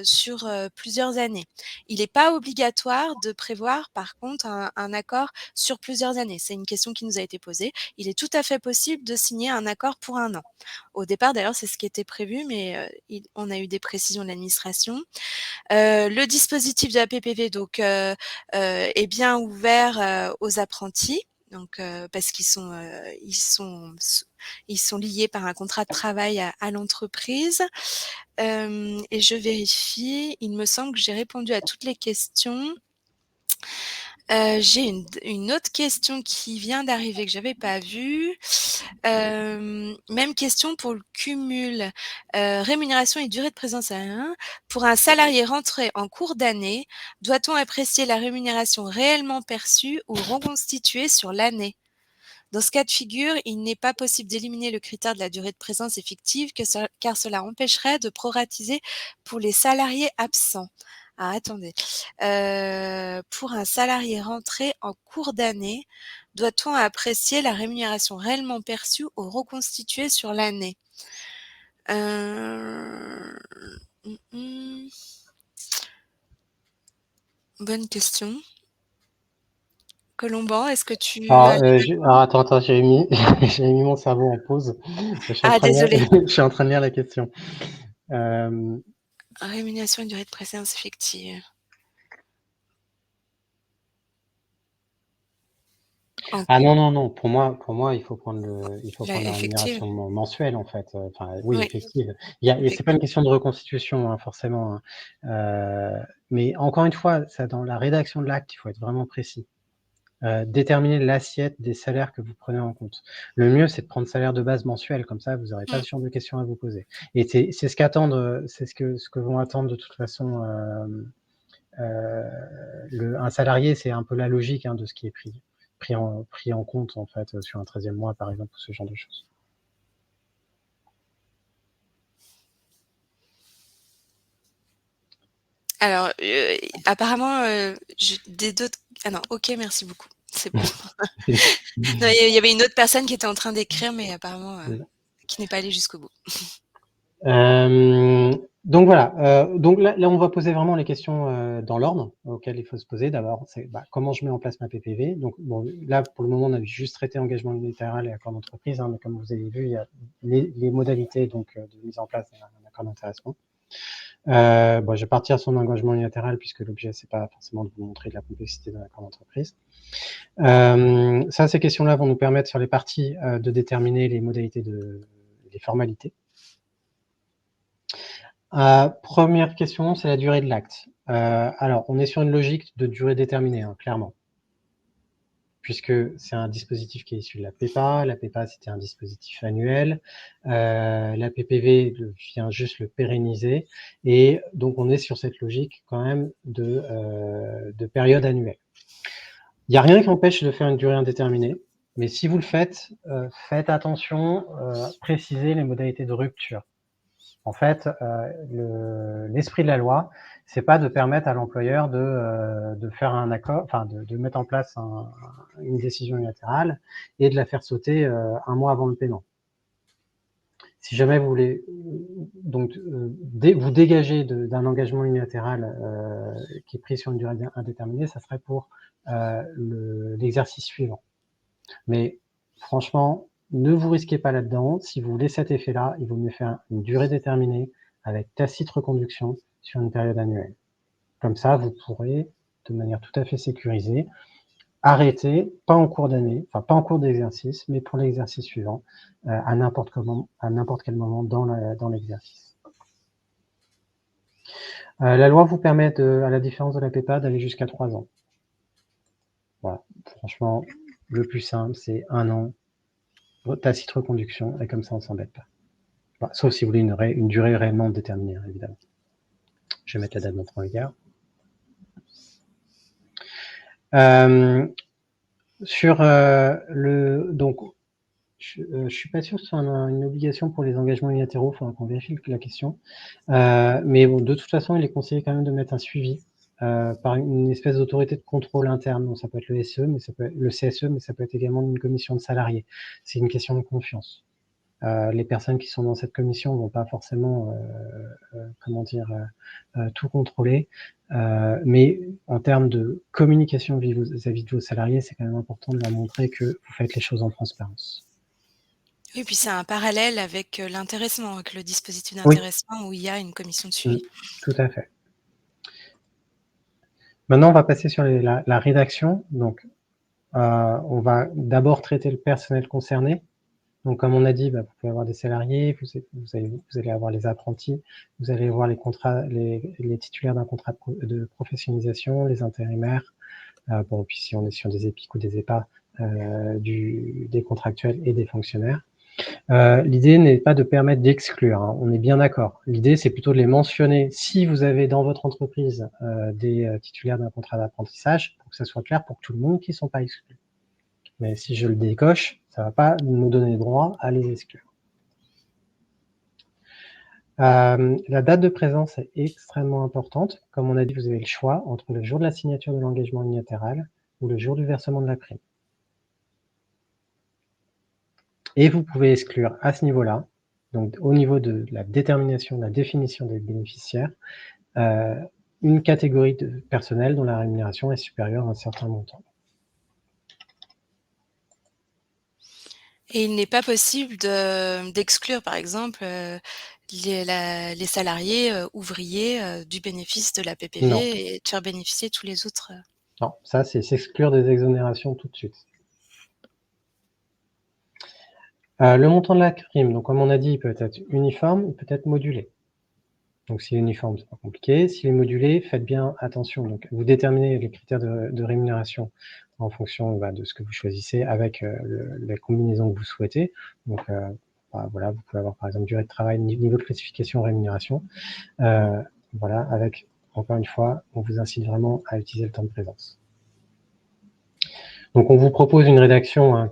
sur, plusieurs années. Il n'est pas obligatoire de prévoir, par contre, un accord sur plusieurs années. C'est une question qui nous a été posée. Il est tout à fait possible de signer un accord pour 1 an. Au départ, d'ailleurs, c'est ce qui était prévu, mais on a eu des précisions de l'administration. Le dispositif de la PPV donc est bien ouvert aux apprentis, donc parce qu'ils sont liés par un contrat de travail à l'entreprise. Et je vérifie, il me semble que j'ai répondu à toutes les questions. J'ai une autre question qui vient d'arriver que j'avais pas vue. Même question pour le cumul, rémunération et durée de présence pour un salarié rentré en cours d'année, doit-on apprécier la rémunération réellement perçue ou reconstituée sur l'année? Dans ce cas de figure, il n'est pas possible d'éliminer le critère de la durée de présence effective car cela empêcherait de proratiser pour les salariés absents. Ah, attendez. Pour un salarié rentré en cours d'année, doit-on apprécier la rémunération réellement perçue ou reconstituée sur l'année? Bonne question. Colomban, est-ce que tu as les Alors attends, j'ai mis, j'ai mis mon cerveau en pause. Je suis en Ah, train de lire, désolée. je suis en train de lire la question. Rémunération et durée de présence effective. Ah non, pour moi, il faut prendre la Effective. rémunération mensuelle, en fait. Enfin, oui, Oui, effective. C'est pas une question de reconstitution, hein, forcément. Mais encore une fois, ça, dans la rédaction de l'acte, il faut être vraiment précis. Déterminer l'assiette des salaires que vous prenez en compte. Le mieux, c'est de prendre salaire de base mensuel, comme ça, vous n'aurez pas ce genre de questions à vous poser. Et c'est ce que vont attendre de toute façon un salarié, c'est un peu la logique de ce qui est pris en compte, en fait, sur un 13e mois, par exemple, ou ce genre de choses. Alors, apparemment, j'ai d'autres... Ah non, ok, merci beaucoup. C'est bon. Non, il y avait une autre personne qui était en train d'écrire, mais apparemment, qui n'est pas allée jusqu'au bout. Donc voilà, donc là, on va poser vraiment les questions dans l'ordre auquel il faut se poser. D'abord, c'est comment je mets en place ma PPV. Donc bon, là, pour le moment, on a juste traité engagement unilatéral et accord d'entreprise, mais comme vous avez vu, il y a les modalités donc, de mise en place d'un accord d'intéressement. Je vais partir sur l'engagement unilatéral puisque l'objet, c'est pas forcément de vous montrer de la complexité d'un accord d'entreprise. Ces questions-là vont nous permettre sur les parties de déterminer les modalités les formalités. Première question, c'est la durée de l'acte. Alors, on est sur une logique de durée déterminée, clairement, puisque c'est un dispositif qui est issu de la PEPA. La PEPA, c'était un dispositif annuel. La PPV vient juste le pérenniser. Et donc, on est sur cette logique quand même de période annuelle. Il n'y a rien qui empêche de faire une durée indéterminée, mais si vous le faites, faites attention, précisez les modalités de rupture. En fait, l'esprit de la loi, c'est pas de permettre à l'employeur de faire un accord, enfin de mettre en place une décision unilatérale et de la faire sauter un mois avant le paiement. Si jamais vous voulez donc vous dégager d'un engagement unilatéral qui est pris sur une durée indéterminée, ça serait pour l'exercice suivant. Mais franchement, ne vous risquez pas là-dedans. Si vous voulez cet effet-là, il vaut mieux faire une durée déterminée avec tacite reconduction sur une période annuelle. Comme ça, vous pourrez, de manière tout à fait sécurisée, arrêter, pas en cours d'année, enfin pas en cours d'exercice, mais pour l'exercice suivant, à n'importe quel moment dans l'exercice. La loi vous permet, à la différence de la PEPA, d'aller jusqu'à 3 ans. Voilà. Franchement, le plus simple, c'est 1 an, tacite reconduction, et comme ça, on ne s'embête pas. Sauf si vous voulez une durée réellement déterminée, évidemment. Je vais mettre la date d'entrée en vigueur. Donc, je suis pas sûr que ce soit une obligation pour les engagements unilatéraux, il faudra qu'on vérifie la question. Mais bon, de toute façon, il est conseillé quand même de mettre un suivi par une espèce d'autorité de contrôle interne. Donc, ça peut être le CSE, mais ça peut être également une commission de salariés. C'est une question de confiance. Les personnes qui sont dans cette commission vont pas forcément, tout contrôler. Mais en termes de communication vis-à-vis de vos salariés, c'est quand même important de leur montrer que vous faites les choses en transparence. Oui, puis c'est un parallèle avec l'intéressement, avec le dispositif Oui. d'intéressement où il y a une commission de suivi. Tout à fait. Maintenant, on va passer sur la rédaction. Donc, on va d'abord traiter le personnel concerné. Donc, comme on a dit, vous pouvez avoir des salariés, vous allez avoir les apprentis, vous allez avoir les titulaires d'un contrat de professionnalisation, les intérimaires, puis si on est sur des EPIC ou des EPA, des contractuels et des fonctionnaires. L'idée n'est pas de permettre d'exclure, on est bien d'accord. L'idée, c'est plutôt de les mentionner si vous avez dans votre entreprise des titulaires d'un contrat d'apprentissage, pour que ça soit clair pour tout le monde qui ne sont pas exclus. Mais si je le décoche, ça ne va pas me donner droit à les exclure. La date de présence est extrêmement importante. Comme on a dit, vous avez le choix entre le jour de la signature de l'engagement unilatéral ou le jour du versement de la prime. Et vous pouvez exclure à ce niveau-là, donc au niveau de la détermination, de la définition des bénéficiaires, une catégorie de personnel dont la rémunération est supérieure à un certain montant. Et il n'est pas possible d'exclure, par exemple, les salariés, ouvriers, du bénéfice de la PPV Non. et de faire bénéficier tous les autres. Non, ça c'est s'exclure des exonérations tout de suite. Le montant de la prime, donc comme on a dit, il peut être uniforme, il peut être modulé. Donc s'il est uniforme, c'est pas compliqué. S'il est modulé, faites bien attention. Donc vous déterminez les critères de rémunération en fonction de ce que vous choisissez avec la combinaison que vous souhaitez. Donc voilà, vous pouvez avoir par exemple durée de travail, niveau de classification, rémunération. Voilà, avec, encore une fois, on vous incite vraiment à utiliser le temps de présence. Donc on vous propose une rédaction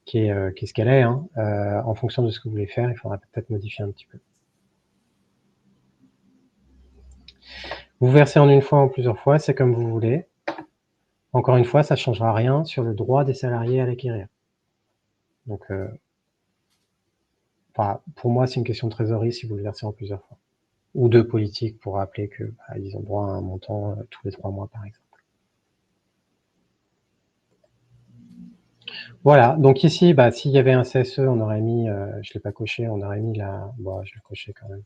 qui est ce qu'elle est. En fonction de ce que vous voulez faire, il faudra peut-être modifier un petit peu. Vous versez en une fois ou en plusieurs fois, c'est comme vous voulez. Encore une fois, ça ne changera rien sur le droit des salariés à l'acquérir. Donc, pour moi, c'est une question de trésorerie si vous le versez en plusieurs fois. Ou de politique pour rappeler qu'ils ont droit à un montant tous les 3 mois, par exemple. Voilà, donc ici, s'il y avait un CSE, on aurait mis, je ne l'ai pas coché, on aurait mis la... Bon, je vais le cocher quand même.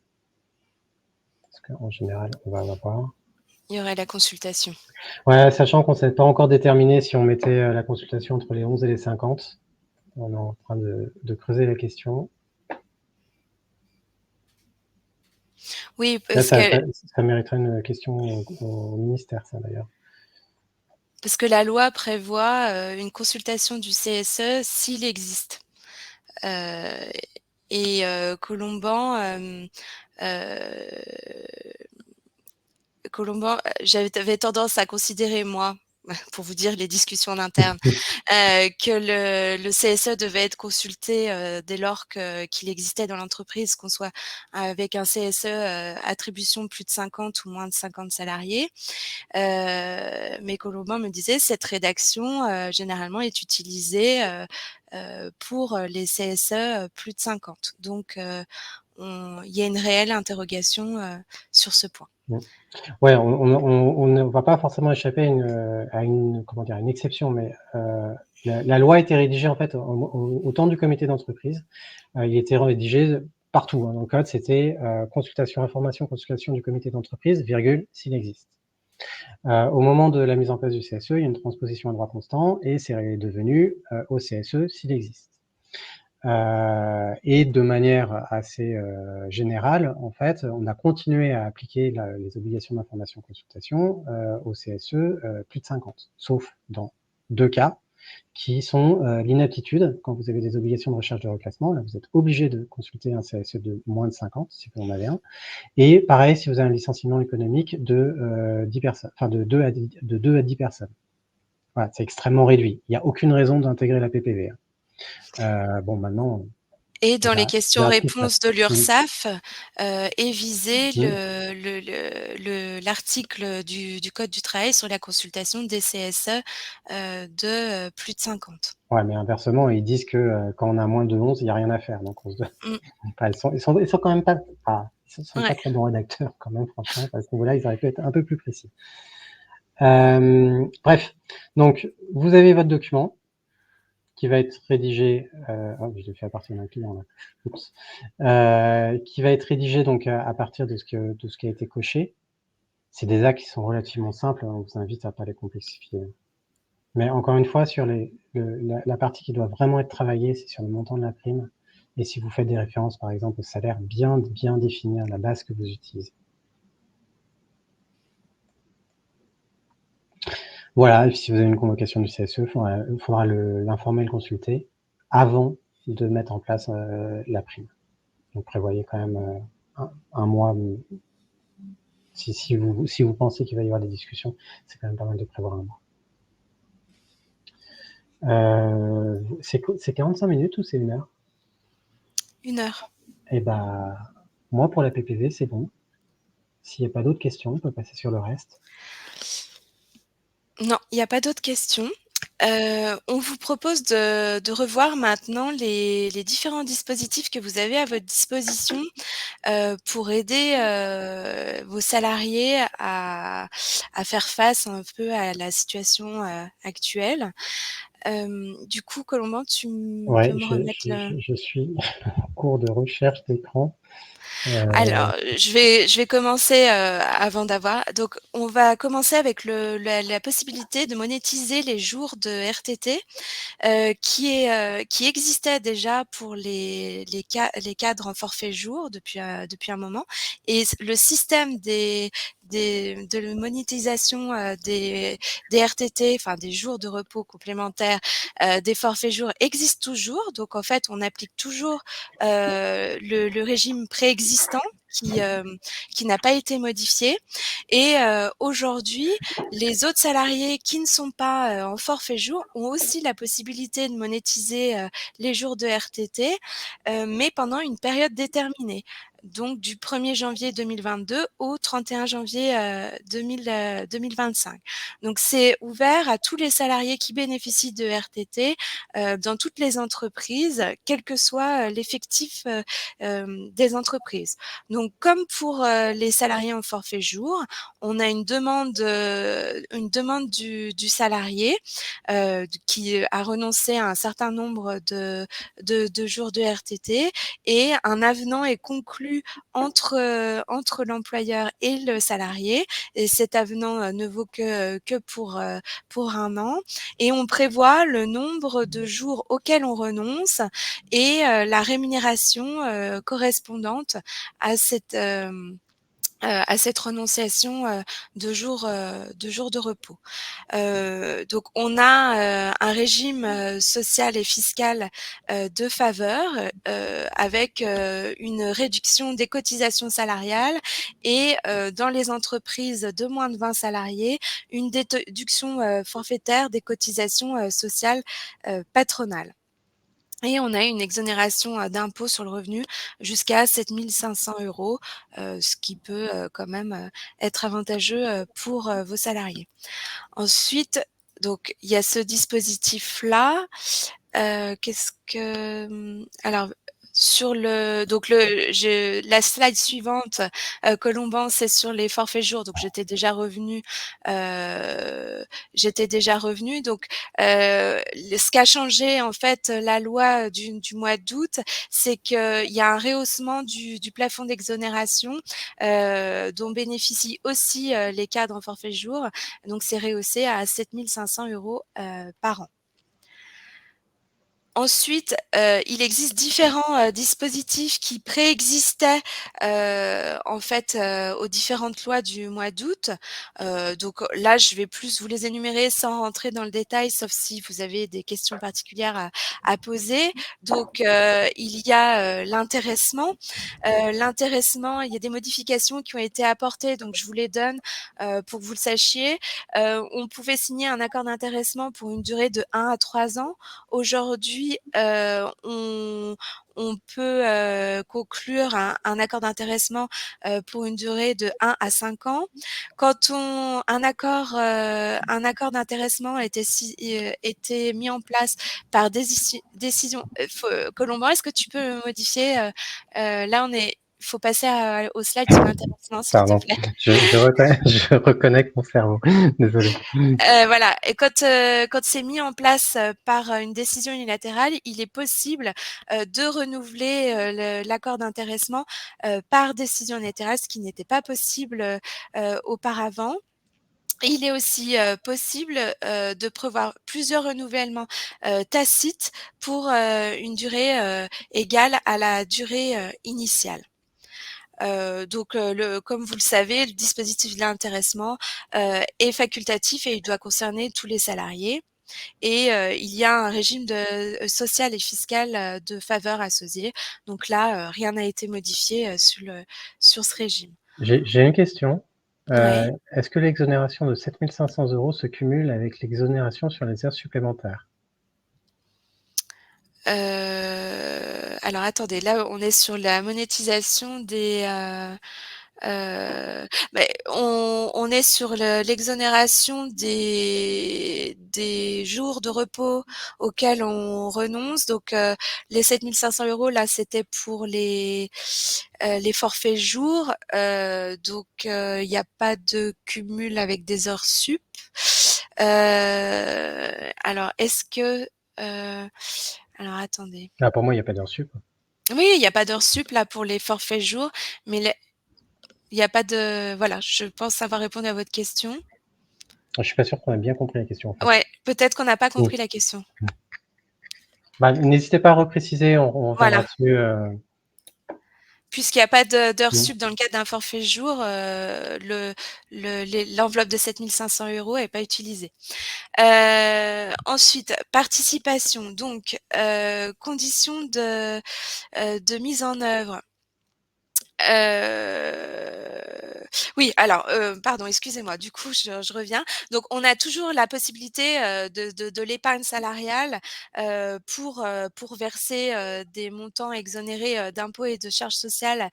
Parce qu'en général, on va avoir... Il y aurait la consultation. Ouais, sachant qu'on ne s'est pas encore déterminé si on mettait la consultation entre les 11 et les 50. On est en train de creuser la question. Oui, Là, parce que ça mériterait une question au ministère, ça, d'ailleurs. parce que la loi prévoit, une consultation du CSE s'il existe. Et Colomban, j'avais tendance à considérer, moi, pour vous dire les discussions en interne, que le CSE devait être consulté dès lors qu'il existait dans l'entreprise, qu'on soit avec un CSE attribution de plus de 50 ou moins de 50 salariés. Mais Colomban me disait cette rédaction généralement est utilisée pour les CSE plus de 50. Donc il y a une réelle interrogation sur ce point. Ouais, on ne va pas forcément échapper à une exception, mais la loi a été rédigée en fait au temps du comité d'entreprise. Il était rédigé partout. Dans le code, c'était consultation, information, consultation du comité d'entreprise, virgule, s'il existe. Au moment de la mise en place du CSE, il y a une transposition à droit constant et c'est devenu au CSE s'il existe. Et de manière assez générale, en fait, on a continué à appliquer les obligations d'information consultation au CSE plus de 50, sauf dans 2 cas qui sont l'inaptitude, quand vous avez des obligations de recherche de reclassement, là vous êtes obligé de consulter un CSE de moins de 50, si vous en avez un, et pareil si vous avez un licenciement économique de 10 personnes, enfin de 2 à 10 personnes. Voilà, c'est extrêmement réduit. Il n'y a aucune raison d'intégrer la PPV. Bon, maintenant... Et dans les questions-réponses de l'URSSAF, est visé l'article du Code du travail sur la consultation des CSE de plus de 50. Ouais, mais inversement, ils disent que quand on a moins de 11, il n'y a rien à faire. Donc, ils sont quand même pas, ils sont pas très bons rédacteurs quand même, franchement. À ce niveau-là, ils auraient pu être un peu plus précis. Bref, donc vous avez votre document qui va être rédigé. Je l'ai fait à partir d'un client là. Oups. Qui va être rédigé donc à partir de ce qui a été coché. C'est des actes qui sont relativement simples. On vous invite à pas les complexifier. Mais encore une fois, sur la partie qui doit vraiment être travaillée, c'est sur le montant de la prime. Et si vous faites des références, par exemple, au salaire, bien définir la base que vous utilisez. Voilà, et puis si vous avez une convocation du CSE, il faudra l'informer, le consulter avant de mettre en place la prime. Donc prévoyez quand même un mois. Si vous pensez qu'il va y avoir des discussions, c'est quand même pas mal de prévoir un C'est 45 minutes ou c'est 1 heure? 1 heure. Eh ben, moi, pour la PPV, c'est bon. S'il n'y a pas d'autres questions, on peut passer sur le reste. Non, il y a pas d'autres questions. On vous propose de revoir maintenant les différents dispositifs que vous avez à votre disposition, pour aider, vos salariés à faire face un peu à la situation, actuelle. Du coup, Colomban, tu peux Ouais, me remettre le je suis en cours de recherche d'écran. alors, je vais commencer, avant d'avoir donc on va commencer avec la possibilité de monétiser les jours de RTT. Qui existait déjà pour les cadres en forfait jour depuis un moment et le système de la monétisation, des RTT, enfin des jours de repos complémentaires, des forfaits jours existe toujours. Donc en fait, on applique toujours, le régime préexistant qui n'a pas été modifié et aujourd'hui, les autres salariés qui ne sont pas, en forfait jour ont aussi la possibilité de monétiser, les jours de RTT, mais pendant une période déterminée. Donc du 1er janvier 2022 au 31 janvier, 2025. Donc c'est ouvert à tous les salariés qui bénéficient de RTT, dans toutes les entreprises, quel que soit, l'effectif, des entreprises. Donc comme pour, les salariés en forfait jour, on a une demande du salarié, qui a renoncé à un certain nombre de jours de RTT et un avenant est conclu entre l'employeur et le salarié et cet avenant, ne vaut que pour 1 an et on prévoit le nombre de jours auxquels on renonce et la rémunération, correspondante à cette renonciation, de jours de repos. Donc on a, un régime, social et fiscal, de faveur, avec, une réduction des cotisations salariales et dans les entreprises de moins de 20 salariés, une déduction, forfaitaire des cotisations, sociales, patronales. Et on a une exonération, d'impôt sur le revenu jusqu'à 7 500 €, ce qui peut, quand même, être avantageux, pour, vos salariés. Ensuite, donc il y a ce dispositif-là. Qu'est-ce que, alors sur le donc le je la slide suivante, Colomban, c'est sur les forfaits jours, donc j'étais déjà revenue donc ce qu'a changé en fait la loi du mois d'août, c'est qu'il y a un rehaussement du plafond d'exonération, dont bénéficient aussi, les cadres en forfait jour. Donc c'est rehaussé à 7 500 € par an. Ensuite, il existe différents, dispositifs qui préexistaient, en fait, aux différentes lois du mois d'août. Donc là, je vais plus vous les énumérer sans rentrer dans le détail, sauf si vous avez des questions particulières à poser. Donc, il y a, l'intéressement. L'intéressement, il y a des modifications qui ont été apportées, donc je vous les donne, pour que vous le sachiez. On pouvait signer un accord d'intéressement pour une durée de 1 à 3 ans. Aujourd'hui, on peut, conclure un accord d'intéressement, pour une durée de 1 à 5 ans. Quand un accord d'intéressement était mis en place par décision, Colomban, est-ce que tu peux modifier, là il faut passer au slide sur l'intéressement, s'il te Pardon, plaît. je reconnecte mon cerveau. Désolé. Voilà et quand c'est mis en place, par, une décision unilatérale, il est possible, de renouveler, l'accord d'intéressement, par décision unilatérale, ce qui n'était pas possible, auparavant. Il est aussi, possible, de prévoir plusieurs renouvellements, tacites pour, une durée, égale à la durée, initiale. Donc comme vous le savez, le dispositif de l'intéressement, est facultatif et il doit concerner tous les salariés et il y a un régime social et fiscal, de faveur associé. Donc là, rien n'a été modifié, sur ce régime. J'ai une question. Ouais. Est-ce que l'exonération de 7 500 € se cumule avec l'exonération sur les heures supplémentaires? Alors attendez, là on est sur la monétisation des, on est sur l'exonération des jours de repos auxquels on renonce. Donc les 7 500 € là, c'était pour les forfaits jours. Donc il n'y a pas de cumul avec des heures sup. Alors est-ce que alors attendez. Ah, pour moi, il n'y a pas d'heure sup. Oui, il n'y a pas d'heures sup là pour les forfaits jours, mais il n'y a pas de... Voilà, je pense avoir répondu à votre question. Je suis pas sûr qu'on a bien compris la question, en fait. Ouais, peut-être qu'on n'a pas Mm. compris la question. Bah, n'hésitez pas à repréciser, on reviendra Voilà. dessus. Puisqu'il n'y a pas d'heures Mm. sup dans le cadre d'un forfait jour, l'enveloppe de 7 500 € n'est pas utilisée. Ensuite, participation. Donc, conditions de mise en œuvre. Oui, alors, pardon, excusez-moi, du coup, je reviens. Donc, on a toujours la possibilité, de l'épargne salariale, pour verser, des montants exonérés, d'impôts et de charges sociales,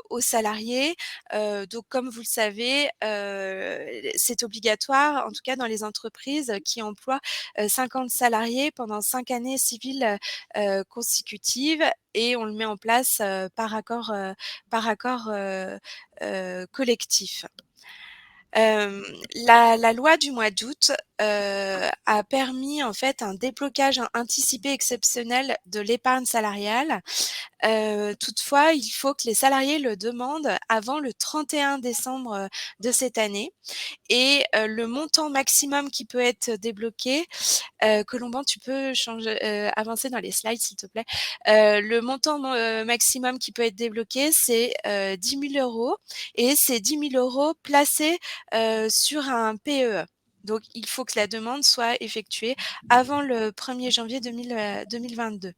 aux salariés. Donc comme vous le savez, c'est obligatoire, en tout cas dans les entreprises qui emploient, 50 salariés pendant 5 années civiles, consécutives, et on le met en place, par accord collectif. La loi du mois d'août a permis en fait un déblocage anticipé exceptionnel de l'épargne salariale. Toutefois, il faut que les salariés le demandent avant le 31 décembre de cette année, et le montant maximum qui peut être débloqué, Colomban, tu peux changer, avancer dans les slides, s'il te plaît. Le montant maximum qui peut être débloqué, c'est 10 000 €, et c'est 10 000 € placés sur un PEE. Donc, il faut que la demande soit effectuée avant le 1er janvier 2022.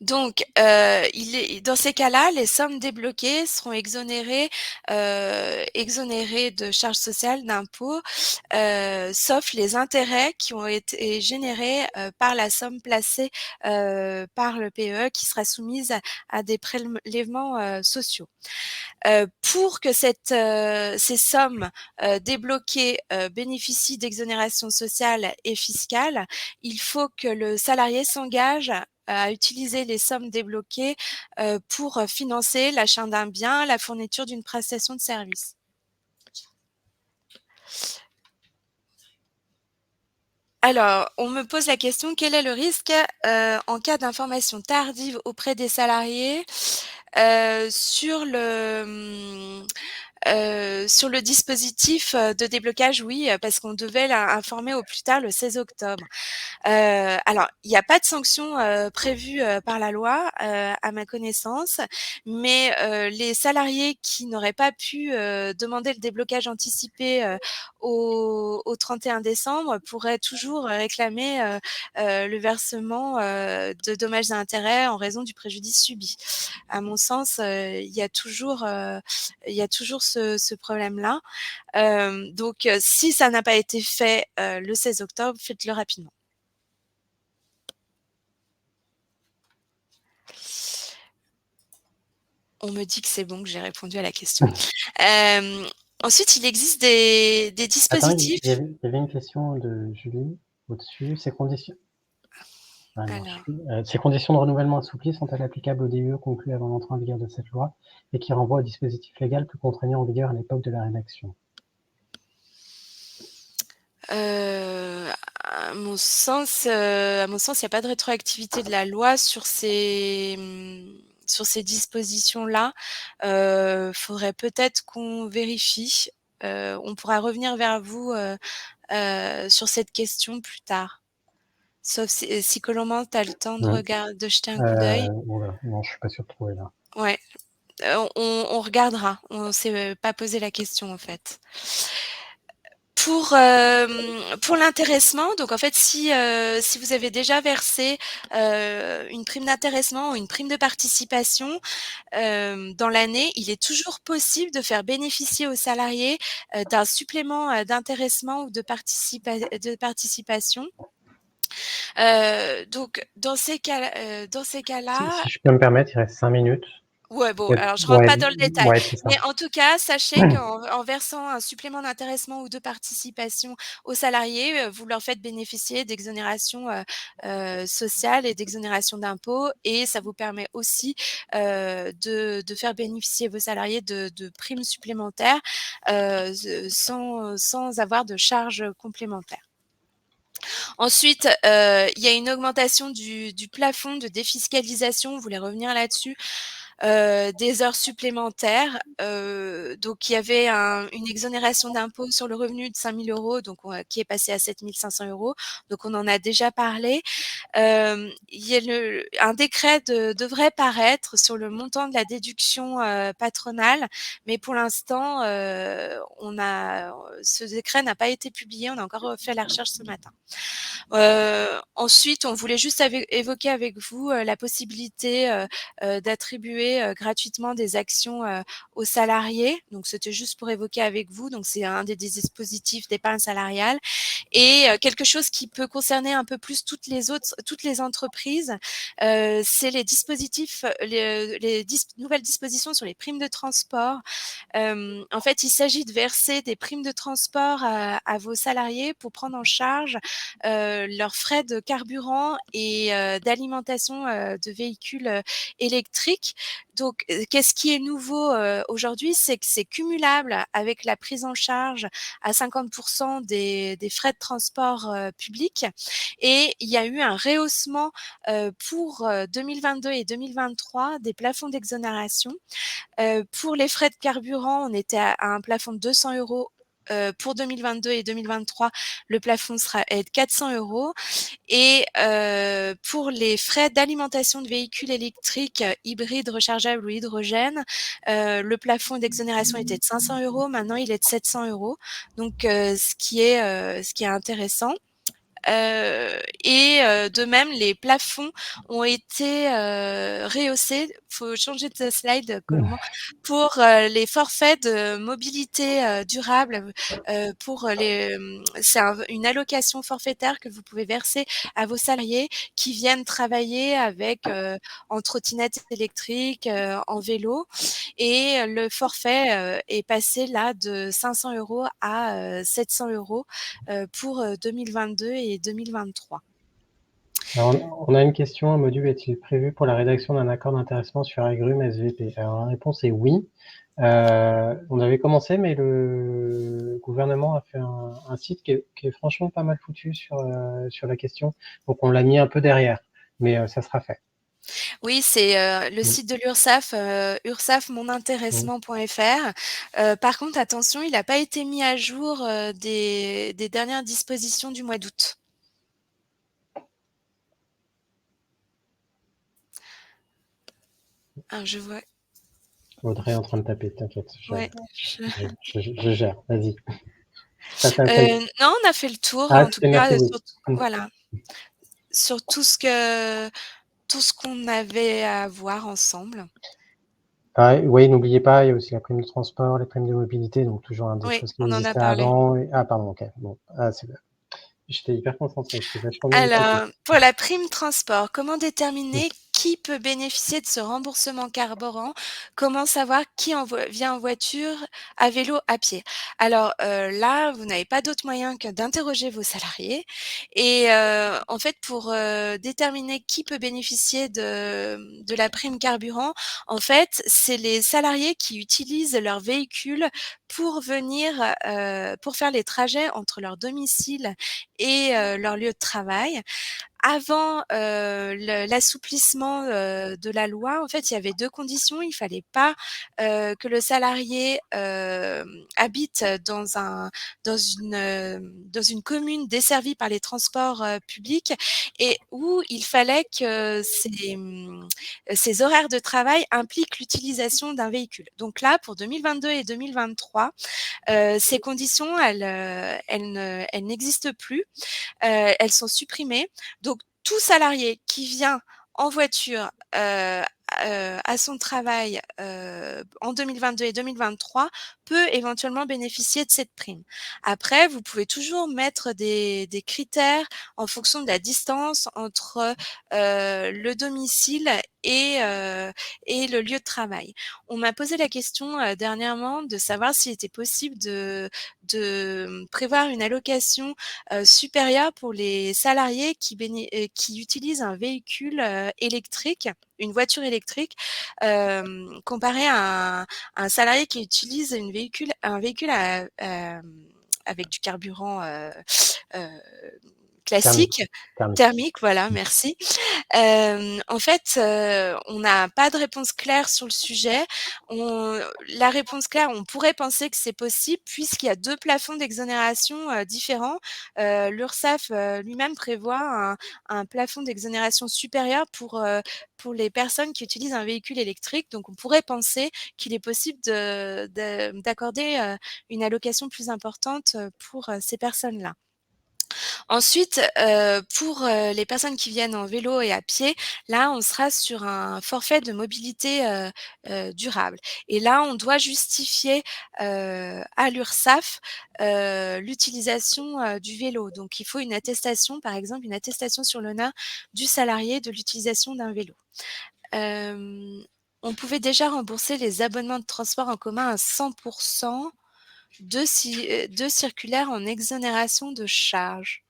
Donc, dans ces cas-là, les sommes débloquées seront exonérées de charges sociales, d'impôts, sauf les intérêts qui ont été générés par la somme placée par le PEE, qui sera soumise à des prélèvements sociaux. Pour que ces sommes débloquées bénéficient d'exonérations sociales et fiscales, il faut que le salarié s'engage à utiliser les sommes débloquées pour financer l'achat d'un bien, la fourniture d'une prestation de service. Alors, on me pose la question: quel est le risque en cas d'information tardive auprès des salariés sur sur le dispositif de déblocage? Oui, parce qu'on devait l'informer au plus tard le 16 octobre. Alors, il n'y a pas de sanction prévue par la loi, à ma connaissance, mais les salariés qui n'auraient pas pu demander le déblocage anticipé au 31 décembre pourraient toujours réclamer le versement de dommages et intérêts en raison du préjudice subi. À mon sens, il y a toujours ce problème-là. Donc, si ça n'a pas été fait le 16 octobre, faites-le rapidement. On me dit que c'est bon, que j'ai répondu à la question. Ensuite, il existe des Attends, dispositifs. il y avait une question de Julie au-dessus. Ces conditions... Ah non, Alors, ces conditions de renouvellement assouplies sont-elles applicables aux DUE conclus avant l'entrée en vigueur de cette loi et qui renvoient au dispositif légal plus contraignant en vigueur à l'époque de la rédaction? à mon sens, il n'y a pas de rétroactivité de la loi sur ces dispositions-là. Faudrait peut-être qu'on vérifie. On pourra revenir vers vous sur cette question plus tard. Sauf si Colomban, tu as le temps de jeter un coup d'œil. Voilà. Non, je suis pas sûr de trouver là. Ouais, on regardera. On s'est pas posé la question, en fait. Pour l'intéressement, donc en fait, si vous avez déjà versé une prime d'intéressement ou une prime de participation dans l'année, il est toujours possible de faire bénéficier aux salariés d'un supplément d'intéressement ou de participation. Donc dans ces Si cas-là, si je peux me permettre, il reste 5 minutes. ouais, bon, Peut-être alors je rentre ouais, pas dans le détail, ouais, c'est ça. mais en tout cas, sachez qu'en versant un supplément d'intéressement ou de participation aux salariés, vous leur faites bénéficier d'exonérations, sociales et d'exonérations d'impôts, et ça vous permet aussi, de faire bénéficier vos salariés de primes supplémentaires, sans avoir de charges complémentaires. Ensuite, il y a une augmentation du plafond de défiscalisation, vous voulez revenir là-dessus, des heures supplémentaires. Donc il y avait une exonération d'impôt sur le revenu de 5 000 €, donc qui est passée à 7 500 €. Donc on en a déjà parlé. Il y a un décret devrait paraître sur le montant de la déduction patronale, mais pour l'instant, ce décret n'a pas été publié. On a encore fait la recherche ce matin. Ensuite, on voulait juste évoquer avec vous la possibilité d'attribuer gratuitement des actions aux salariés. Donc, c'était juste pour évoquer avec vous. Donc, c'est un des dispositifs d'épargne salariale. Et quelque chose qui peut concerner un peu plus toutes les entreprises, c'est les dispositifs, nouvelles dispositions sur les primes de transport. En fait, il s'agit de verser des primes de transport à vos salariés pour prendre en charge leurs frais de carburant et d'alimentation de véhicules électriques. Donc, qu'est-ce qui est nouveau aujourd'hui, c'est que c'est cumulable avec la prise en charge à 50% des frais de transport publics. Et il y a eu un rehaussement pour 2022 et 2023 des plafonds d'exonération. Pour les frais de carburant, on était à un plafond de 200 €. Pour 2022 et 2023, le plafond est de 400 €. Et pour les frais d'alimentation de véhicules électriques hybrides, rechargeables ou hydrogène, le plafond d'exonération était de 500 €. Maintenant, il est de 700 €. Donc, ce qui est intéressant. Et de même, les plafonds ont été rehaussés. Faut changer de slide, Colomban. Pour les forfaits de mobilité durable, c'est une allocation forfaitaire que vous pouvez verser à vos salariés qui viennent travailler avec en trottinette électrique, en vélo. Et le forfait est passé là de 500 € à 700 € pour 2022 et 2023. Alors, on a une question: un module est-il prévu pour la rédaction d'un accord d'intéressement sur Agrum SVP? Alors la réponse est oui. On avait commencé, mais le gouvernement a fait un site qui est franchement pas mal foutu sur la question. Donc on l'a mis un peu derrière, mais ça sera fait. Oui, c'est le site de l'URSSAF, ursafmonintéressement.fr. Par contre, attention, il n'a pas été mis à jour des dernières dispositions du mois d'août. Ah, je vois. Audrey est en train de taper, t'inquiète, Ouais. je gère, vas-y. Non, on a fait le tour, Ah, en tout c'était cas, merci, oui. voilà, sur tout ce qu'on avait à voir ensemble. Ah, oui, n'oubliez pas, il y a aussi la prime de transport, les primes de mobilité, donc toujours des Oui, choses qui on en a existaient parlé. avant. Ah, pardon, ok. Bon, c'est bien. J'étais hyper concentré, j'étais vachement bien écouté. Alors, pour la prime transport, comment déterminer qui peut bénéficier de ce remboursement carburant? Comment savoir qui vient en voiture, à vélo, à pied? Alors, là, vous n'avez pas d'autre moyen que d'interroger vos salariés. Et en fait, pour déterminer qui peut bénéficier de la prime carburant, en fait, c'est les salariés qui utilisent leur véhicule pour venir, pour faire les trajets entre leur domicile et leur lieu de travail. Avant l'assouplissement de la loi, en fait, il y avait 2 conditions. Il fallait pas que le salarié habite dans une commune desservie par les transports publics, et où il fallait que ses horaires de travail impliquent l'utilisation d'un véhicule. Donc là, pour 2022 et 2023, ces conditions, elles n'existent plus. Elles sont supprimées. Donc tout salarié qui vient en voiture à son travail, en 2022 et 2023 peut éventuellement bénéficier de cette prime. Après, vous pouvez toujours mettre des critères en fonction de la distance entre, le domicile et le lieu de travail. On m'a posé la question, dernièrement de savoir s'il était possible de prévoir une allocation, supérieure pour les salariés qui utilisent un véhicule, électrique, une voiture électrique, comparé à un salarié qui utilise un véhicule avec du carburant, heu, Thermique, classique, thermique. thermique, voilà, merci. En fait, on n'a pas de réponse claire sur le sujet. La réponse claire, on pourrait penser que c'est possible puisqu'il y a 2 plafonds d'exonération, différents. L'URSSAF, lui-même prévoit un plafond d'exonération supérieur pour les personnes qui utilisent un véhicule électrique. Donc on pourrait penser qu'il est possible d'accorder, une allocation plus importante, pour, ces personnes-là. Ensuite, pour, les personnes qui viennent en vélo et à pied, là, on sera sur un forfait de mobilité, durable et là, on doit justifier, à l'URSSAF, l'utilisation, du vélo. Donc il faut une attestation, par exemple, une attestation sur l'honneur du salarié de l'utilisation d'un vélo. On pouvait déjà rembourser les abonnements de transport en commun à 100 2 circulaires en exonération de charges.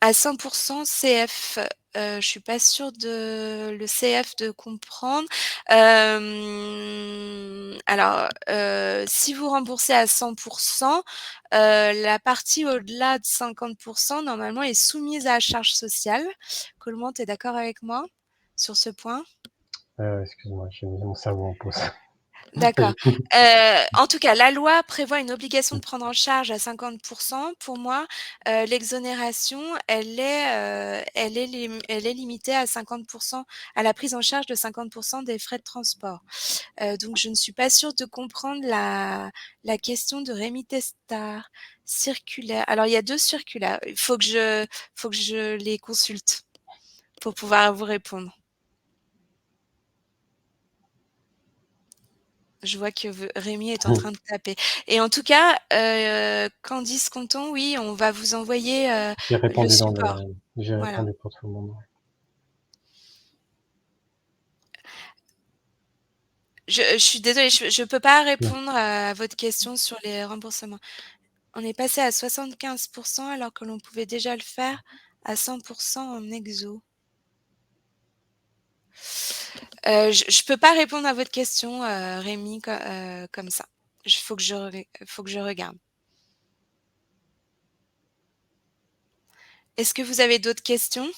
À 100 CF, je suis pas sûre de le CF de comprendre. Alors, si vous remboursez à 100 la partie au-delà de 50 normalement est soumise à la charge sociale. Colomban, tu es d'accord avec moi sur ce point? Excuse-moi, j'ai mis mon cerveau en pause. Pas D'accord. du tout. En tout cas, la loi prévoit une obligation de prendre en charge à 50 Pour moi, l'exonération, elle est limitée à 50 à la prise en charge de 50 des frais de transport. Donc je ne suis pas sûre de comprendre la question de Rémi Testard. Circulaire. Alors il y a 2 circulaires. Il faut que je les consulte pour pouvoir vous répondre. Je vois que Rémi est en train de taper. Et en tout cas, Candice Conton, oui, on va vous envoyer J'ai le répondu support. j'ai Voilà. répondu pour tout le monde. Je suis désolée, je peux pas répondre à votre question sur les remboursements. On est passé à 75 alors que l'on pouvait déjà le faire à 100 en exo. Je peux pas répondre à votre question, Rémi, comme ça. Faut que je regarde. Est-ce que vous avez d'autres questions?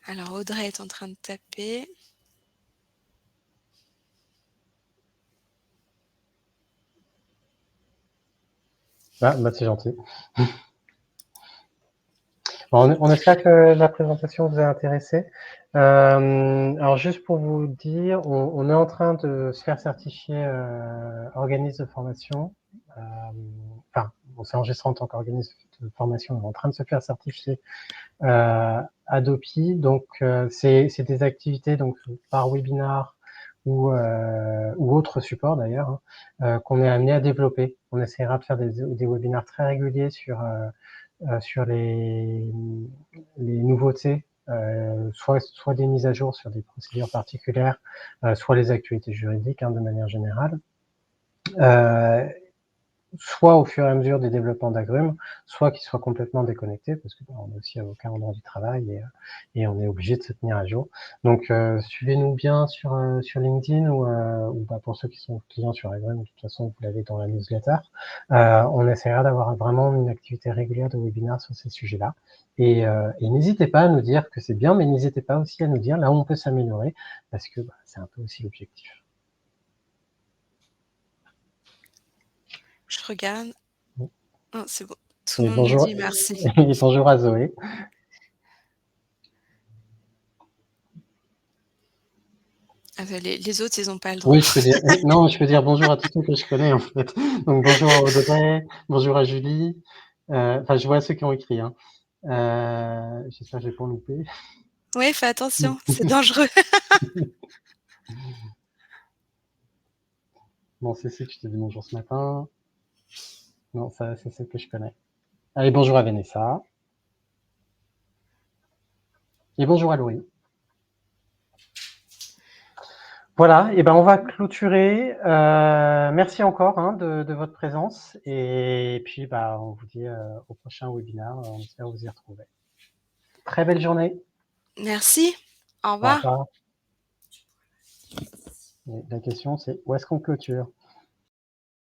Alors Audrey est en train de taper. Ah, bah c'est gentil. Bon, on espère que la présentation vous a intéressé. Alors juste pour vous dire, on est en train de se faire certifier organisme de formation. Enfin, on s'est enregistré en tant qu'organisme de formation, on est en train de se faire certifier Adopi. Donc c'est des activités donc par webinar ou autre support d'ailleurs qu'on est amené à développer. On essaiera de faire des webinaires très réguliers sur les nouveautés, soit des mises à jour sur des procédures particulières, soit les actualités juridiques de manière générale, soit au fur et à mesure des développements d'agrumes, soit qu'ils soient complètement déconnectés, parce que on est aussi avocat en droit du travail et on est obligé de se tenir à jour. Donc suivez-nous bien sur LinkedIn ou pour ceux qui sont clients sur Agrum, de toute façon vous l'avez dans la newsletter. On essaiera d'avoir vraiment une activité régulière de webinaire sur ces sujets-là. Et n'hésitez pas à nous dire que c'est bien, mais n'hésitez pas aussi à nous dire là où on peut s'améliorer, parce que c'est un peu aussi l'objectif. Je regarde. Oh, c'est bon. Tout Et le monde nous bonjour, dit merci. et bonjour à Zoé. Ah bah, les autres, ils n'ont pas le droit. Oui, je peux dire non, je peux dire bonjour à tous ceux que je connais, en fait. Donc bonjour à Audrey, bonjour à Julie, enfin, je vois ceux qui ont écrit, hein. J'espère que j'ai pas loupé. Ouais, fais attention, c'est dangereux. Bon, Cécile, je te dis bonjour ce matin. Non, ça, c'est celle que je connais. Allez, bonjour à Vanessa. Et bonjour à Louis. Voilà, et ben on va clôturer. Merci encore hein, de votre présence. Et puis, bah, on vous dit au prochain webinaire. On espère vous y retrouver. Très belle journée. Merci, au Au revoir. revoir. Et la question, c'est où est-ce qu'on clôture?